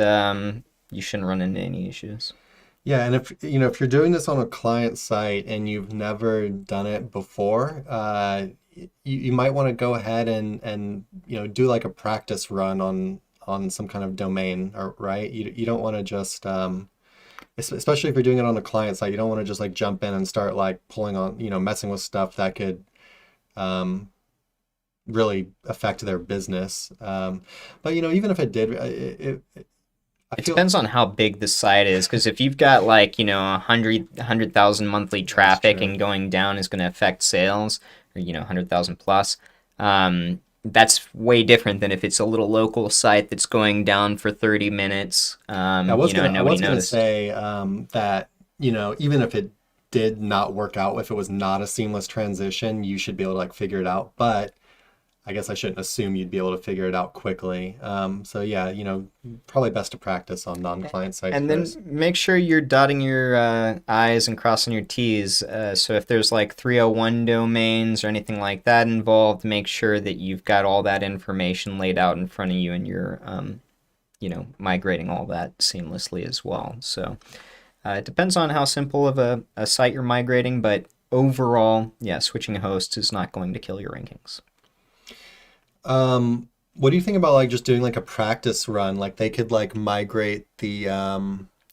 you shouldn't run into any issues. Yeah, and if you're doing this on a client site and you've never done it before, you might want to go ahead and do like a practice run on some kind of domain, right? You don't want to just especially if you're doing it on a client site, you don't want to just like jump in and start like pulling on, messing with stuff that could really affect their business. But even if it did, It depends on how big the site is, because if you've got like 100,000 monthly traffic true. and going down is going to affect sales, or 100,000 plus, that's way different than if it's a little local site that's going down for 30 minutes. I was and gonna nobody noticed. say that even if it did not work out, if it was not a seamless transition, you should be able to like figure it out. But I guess I shouldn't assume you'd be able to figure it out quickly. So yeah, probably best to practice on non-client sites And then first. make sure you're dotting your I's and crossing your T's. So if there's like 301 domains or anything like that involved, make sure that you've got all that information laid out in front of you and you're, migrating all that seamlessly as well. So it depends on how simple of a site you're migrating, but overall, yeah, switching hosts is not going to kill your rankings. What do you think about like just doing like a practice run? Like they could like migrate the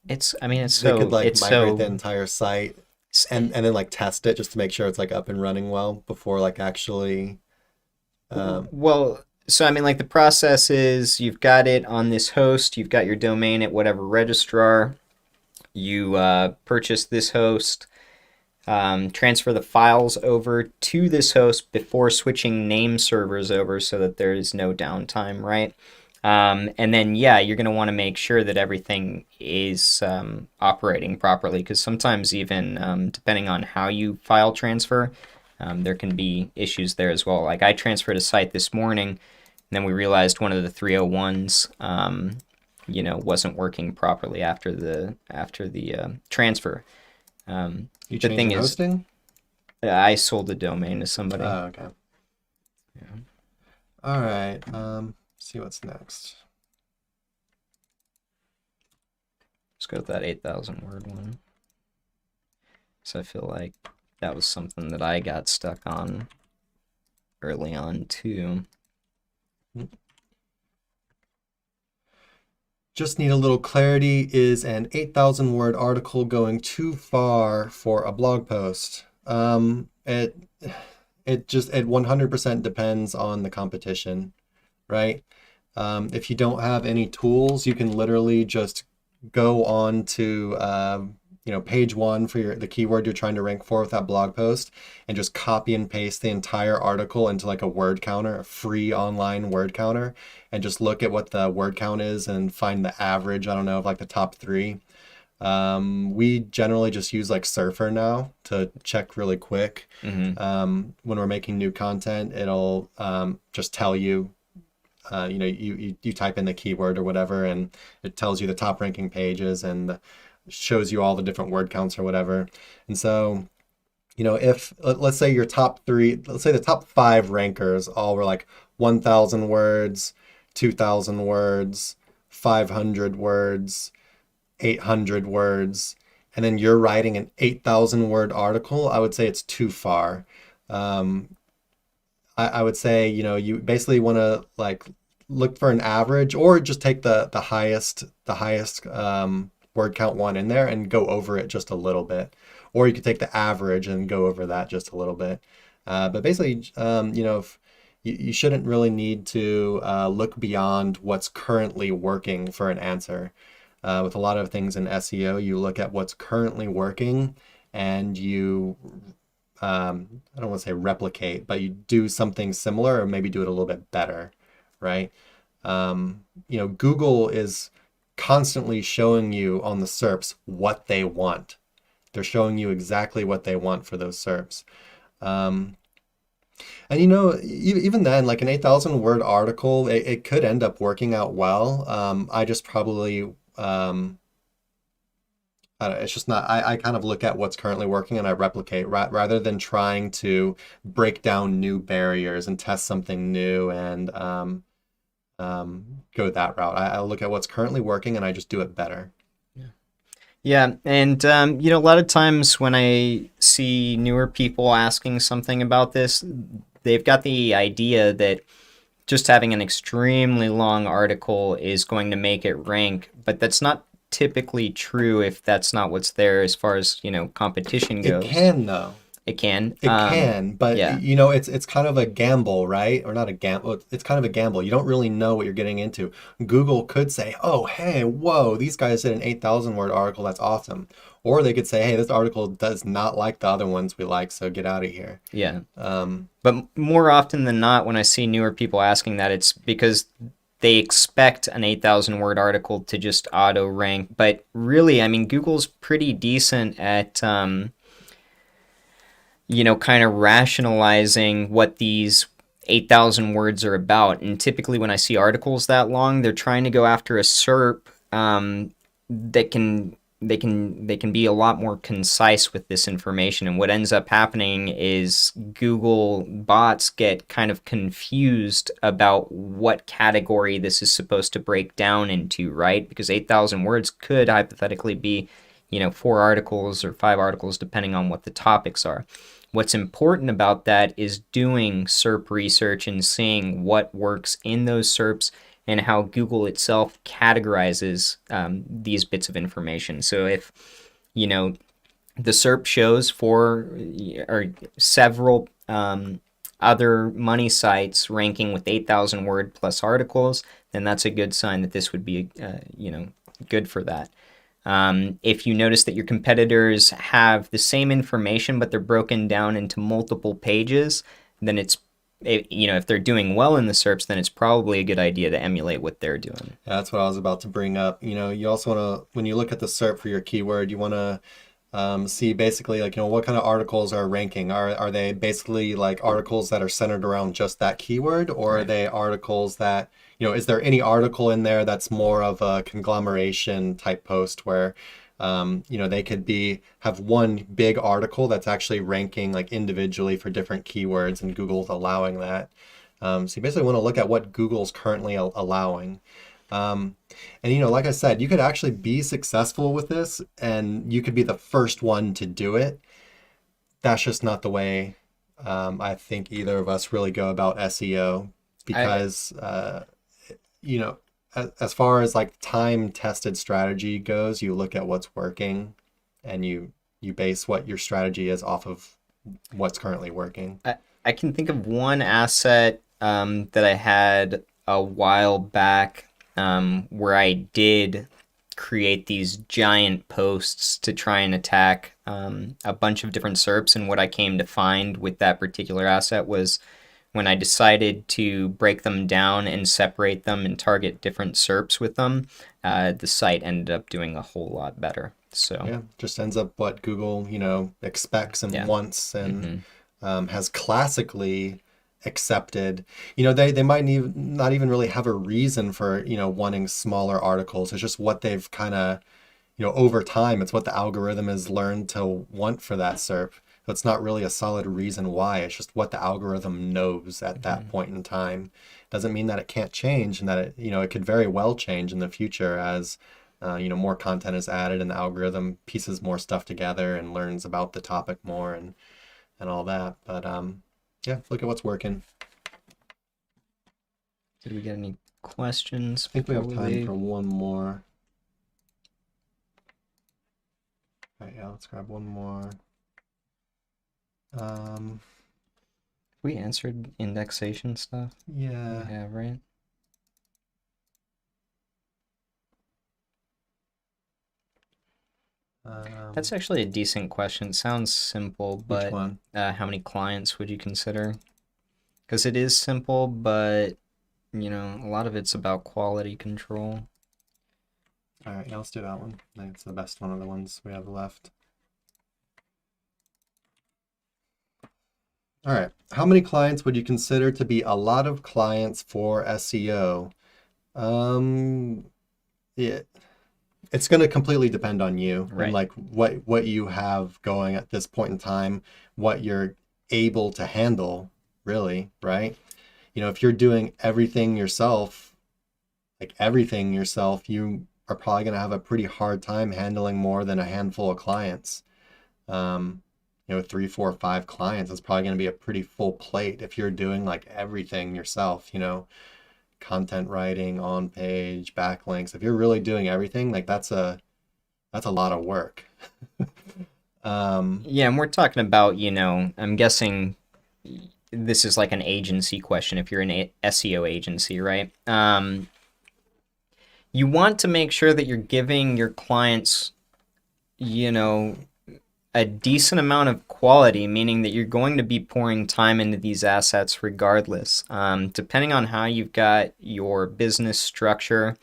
It's they could like it's migrate the so entire site and then like test it just to make sure it's like up and running well before like actually well. So like the process is you've got it on this host, you've got your domain at whatever registrar, you purchase this host, transfer the files over to this host before switching name servers over so that there is no downtime, right? And then, yeah, you're going to want to make sure that everything is operating properly because sometimes even depending on how you file transfer, there can be issues there as well. Like I transferred a site this morning, and then we realized one of the 301s, wasn't working properly after the transfer. you The change thing the is, hosting? I sold the domain to somebody. Oh, okay. Yeah. All right. See what's next. Let's go with that 8,000 word one. So I feel like that was something that I got stuck on early on too. Just need a little clarity. Is an 8,000 word article going too far for a blog post? It 100% depends on the competition, right? If you don't have any tools, you can literally just go on to page one for the keyword you're trying to rank for with that blog post and just copy and paste the entire article into like a word counter, a free online word counter, and just look at what the word count is and find the average, I don't know, of like the top three. We generally just use like Surfer now to check really quick. When we're making new content, it'll just tell you, you type in the keyword or whatever, and it tells you the top ranking pages and shows you all the different word counts or whatever. And so, if let's say your top three, let's say the top five rankers all were like 1,000 words, 2,000 words, 500 words, 800 words, and then you're writing an 8,000 word article, I would say it's too far. I would say, you basically want to like look for an average or just take the highest word count one in there and go over it just a little bit. Or you could take the average and go over that just a little bit. But basically, if you shouldn't really need to look beyond what's currently working for an answer. With a lot of things in SEO, you look at what's currently working and you, I don't want to say replicate, but you do something similar or maybe do it a little bit better, right? Google is constantly showing you on the SERPs what they want. They're showing you exactly what they want for those SERPs. And even then, like an 8,000 word article, it could end up working out well. I just probably, it's just not, I kind of look at what's currently working and I replicate rather than trying to break down new barriers and test something new and go that route. I look at what's currently working and I just do it better. Yeah, and a lot of times when I see newer people asking something about this, they've got the idea that just having an extremely long article is going to make it rank, but that's not typically true if that's not what's there as far as, competition goes. It can though. It can. It can, but yeah. it's kind of a gamble, right? Or not a gamble. It's kind of a gamble. You don't really know what you're getting into. Google could say, "Oh, hey, whoa, these guys did an 8,000 word article. That's awesome." Or they could say, "Hey, this article does not like the other ones we like, so get out of here." Yeah. But more often than not, when I see newer people asking that, it's because they expect an 8,000 word article to just auto rank. But really, Google's pretty decent at kind of rationalizing what these 8,000 words are about. And typically when I see articles that long, they're trying to go after a SERP that can they can be a lot more concise with this information. And what ends up happening is Google bots get kind of confused about what category this is supposed to break down into, right? Because 8,000 words could hypothetically be, 4 articles or 5 articles, depending on what the topics are. What's important about that is doing SERP research and seeing what works in those SERPs and how Google itself categorizes these bits of information. So if, the SERP shows for or several other money sites ranking with 8,000 word plus articles, then that's a good sign that this would be, good for that. If you notice that your competitors have the same information, but they're broken down into multiple pages, then if they're doing well in the SERPs, then it's probably a good idea to emulate what they're doing. Yeah, that's what I was about to bring up. You also want to, when you look at the SERP for your keyword, you want to see basically what kind of articles are ranking. Are they basically like articles that are centered around just that keyword, or are they articles that, is there any article in there that's more of a conglomeration type post where they could have one big article that's actually ranking like individually for different keywords, and Google's allowing that. So you basically want to look at what Google's currently allowing. And like I said, you could actually be successful with this, and you could be the first one to do it. That's just not the way I think either of us really go about SEO, because as far as like time-tested strategy goes, you look at what's working, and you base what your strategy is off of what's currently working. I can think of one asset that I had a while back where I did create these giant posts to try and attack a bunch of different SERPs. And what I came to find with that particular asset was when I decided to break them down and separate them and target different SERPs with them, the site ended up doing a whole lot better. So yeah, just ends up what Google, expects and wants, and has classically accepted. They might not even really have a reason for, wanting smaller articles. It's just what they've kind of, over time, it's what the algorithm has learned to want for that SERP. So it's not really a solid reason why. It's just what the algorithm knows at that point in time. Doesn't mean that it can't change, and that it could very well change in the future as more content is added and the algorithm pieces more stuff together and learns about the topic more and all that. But yeah, look at what's working. Did we get any questions? I think we have time for one more. All right, yeah, let's grab one more. We answered indexation stuff. Yeah. Yeah, right. That's actually a decent question. Sounds simple, but Which one? How many clients would you consider? Because it is simple, but a lot of it's about quality control. All right, yeah, let's do that one. I think it's the best one of the ones we have left. All right, how many clients would you consider to be a lot of clients for SEO? Yeah, it's going to completely depend on you, Right. and like what you have going at this point in time, what you're able to handle, really, right? If you're doing everything yourself, you are probably going to have a pretty hard time handling more than a handful of clients. 3, 4, 5 clients is probably going to be a pretty full plate if you're doing like everything yourself, content writing, on page, backlinks. If you're really doing everything, like that's a lot of work. Yeah, and we're talking about, I'm guessing this is like an agency question if you're an SEO agency, right? You want to make sure that you're giving your clients, a decent amount of quality, meaning that you're going to be pouring time into these assets regardless. Depending on how you've got your business structure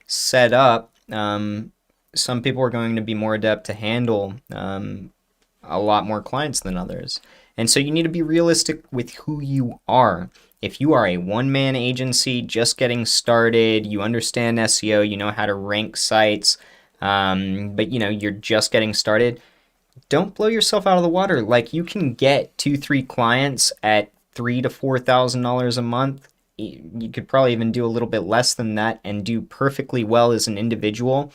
set up, some people are going to be more adept to handle a lot more clients than others. And so you need to be realistic with who you are. if you are a one-man agency just getting started, you understand SEO, you know how to rank sites, but you're just getting started, don't blow yourself out of the water. Like, you can get 2-3 clients at $3,000 to $4,000 a month. You could probably even do a little bit less than that and do perfectly well as an individual.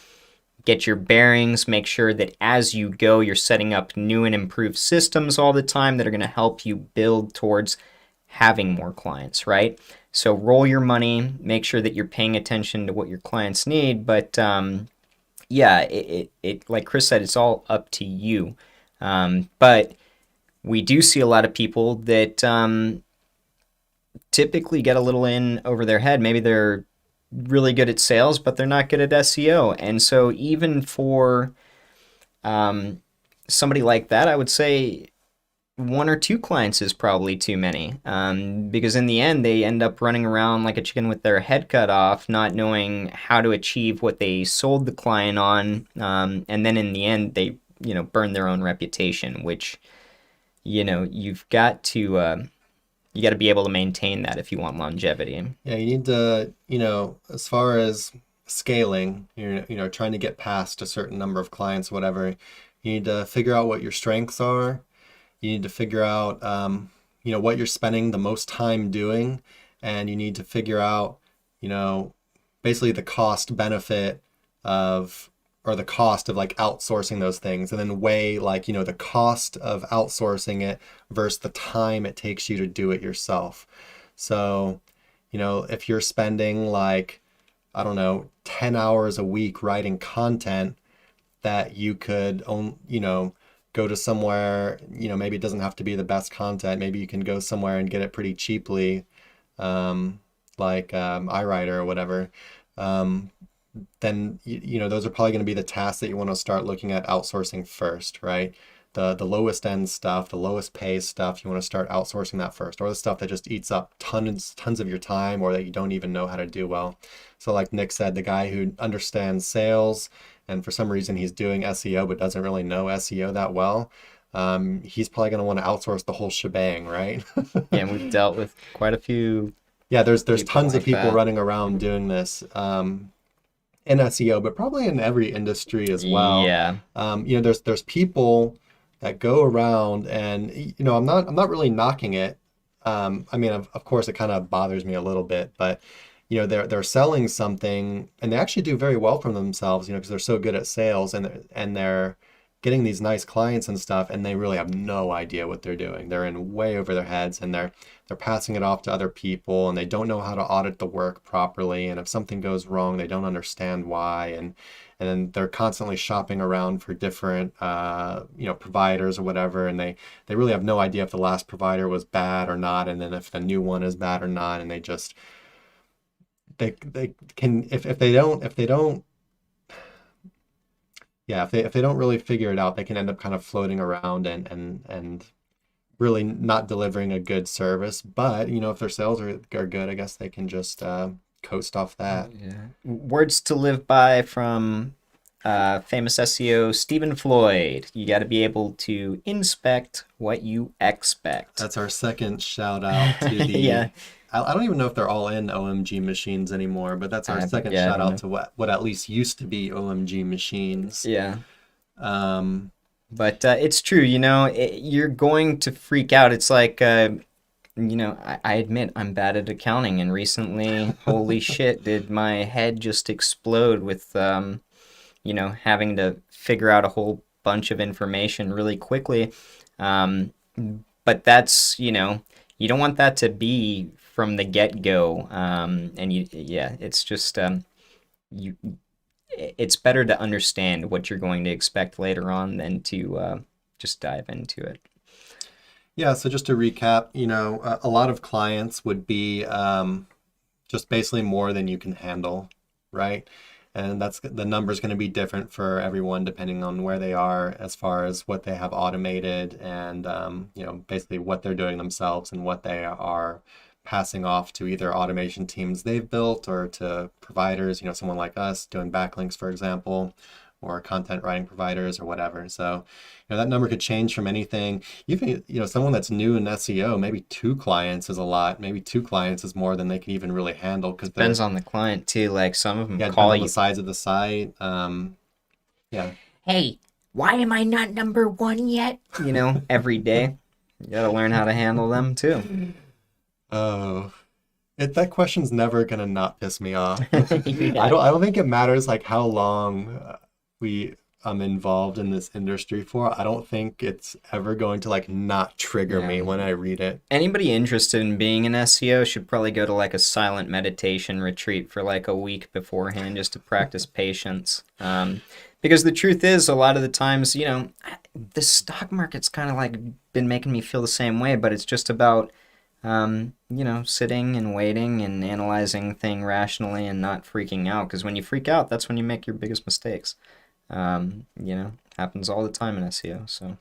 Get your bearings, make sure that as you go, you're setting up new and improved systems all the time that are going to help you build towards having more clients, right? So roll your money, make sure that you're paying attention to what your clients need, but yeah, it like Chris said, it's all up to you. But we do see a lot of people that typically get a little in over their head. Maybe they're really good at sales, but they're not good at SEO. And so even for somebody like that, I would say 1 or 2 clients is probably too many, because in the end they end up running around like a chicken with their head cut off, not knowing how to achieve what they sold the client on, and then in the end they burn their own reputation, which you've got to you got to be able to maintain that if you want longevity. Yeah, you need to, as far as scaling, trying to get past a certain number of clients, whatever, you need to figure out what your strengths are. You need to figure out, what you're spending the most time doing, and you need to figure out, basically the cost benefit of, or the cost of like outsourcing those things, and then weigh like, the cost of outsourcing it versus the time it takes you to do it yourself. So, if you're spending like, I don't know, 10 hours a week writing content that you could go to somewhere, maybe it doesn't have to be the best content. Maybe you can go somewhere and get it pretty cheaply, like iWriter or whatever. Then, those are probably going to be the tasks that you want to start looking at outsourcing first, right? The lowest end stuff, the lowest pay stuff, you want to start outsourcing that first, or the stuff that just eats up tons of your time, or that you don't even know how to do well. So like Nick said, the guy who understands sales and for some reason he's doing SEO but doesn't really know SEO that well, he's probably going to want to outsource the whole shebang, right? Yeah, and we've dealt with quite a few. Yeah, there's tons like of people that. running around doing this in SEO, but probably in every industry as well. Yeah. There's people that go around, and I'm not really knocking it. I mean, of course, it kind of bothers me a little bit, but they're selling something, and they actually do very well for themselves, because they're so good at sales, and they're getting these nice clients and stuff, and they really have no idea what they're doing. They're in way over their heads, and they're passing it off to other people, and they don't know how to audit the work properly. And if something goes wrong, they don't understand why, and then they're constantly shopping around for different providers or whatever, and they really have no idea if the last provider was bad or not, and then if the new one is bad or not, and they can, if they don't really figure it out, they can end up kind of floating around and really not delivering a good service. But if their sales are good, I guess they can just coast off that. Yeah. Words to live by from famous SEO Stephen Floyd. You got to be able to inspect what you expect. That's our second shout out to the Yeah. I don't even know if they're all in OMG machines anymore, but that's our second yeah, I shout don't out to what at least used to be OMG machines. Yeah. Um, But it's true, you're going to freak out. It's like, I admit I'm bad at accounting, and recently, holy shit, did my head just explode with, having to figure out a whole bunch of information really quickly. But that's, you don't want that to be from the get-go. And it's just, it's better to understand what you're going to expect later on than to just dive into it. Yeah, so just to recap, a lot of clients would be just basically more than you can handle, right? And the number's going to be different for everyone depending on where they are as far as what they have automated, and basically what they're doing themselves and what they are passing off to either automation teams they've built or to providers, someone like us doing backlinks, for example, or content writing providers or whatever. So, that number could change from anything. Even, someone that's new in SEO, maybe 2 clients is a lot. Maybe 2 clients is more than they can even really handle because they're, Depends on the client too. Like some of them depends call on you. the size of the site. Yeah. Hey, why am I not number 1 yet? Every day. You gotta learn how to handle them too. Oh, that question's never gonna not piss me off. Yeah. I don't think it matters like how long I'm involved in this industry for. I don't think it's ever going to like not trigger me when I read it. Anybody interested in being an SEO should probably go to like a silent meditation retreat for like a week beforehand just to practice patience. Because the truth is, a lot of the times, the stock market's kind of like been making me feel the same way, but it's just about, sitting and waiting and analyzing thing rationally and not freaking out. Because when you freak out, that's when you make your biggest mistakes. Happens all the time in SEO. So,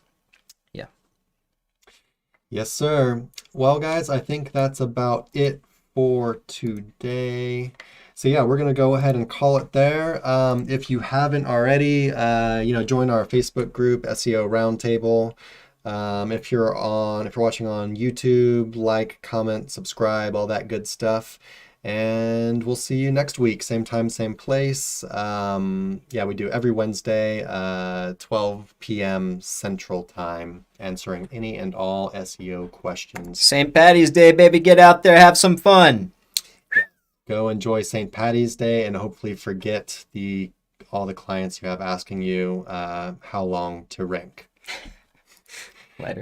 yeah. Yes, sir. Well, guys, I think that's about it for today. So yeah, we're gonna go ahead and call it there. If you haven't already, join our Facebook group, SEO Roundtable. If you're watching on YouTube, like, comment, subscribe, all that good stuff. And we'll see you next week, same time, same place. We do every Wednesday, 12 p.m. Central Time, answering any and all SEO questions. St. Patty's Day, baby, get out there, have some fun. Go enjoy St. Patty's Day and hopefully forget all the clients you have asking you how long to rank. Later.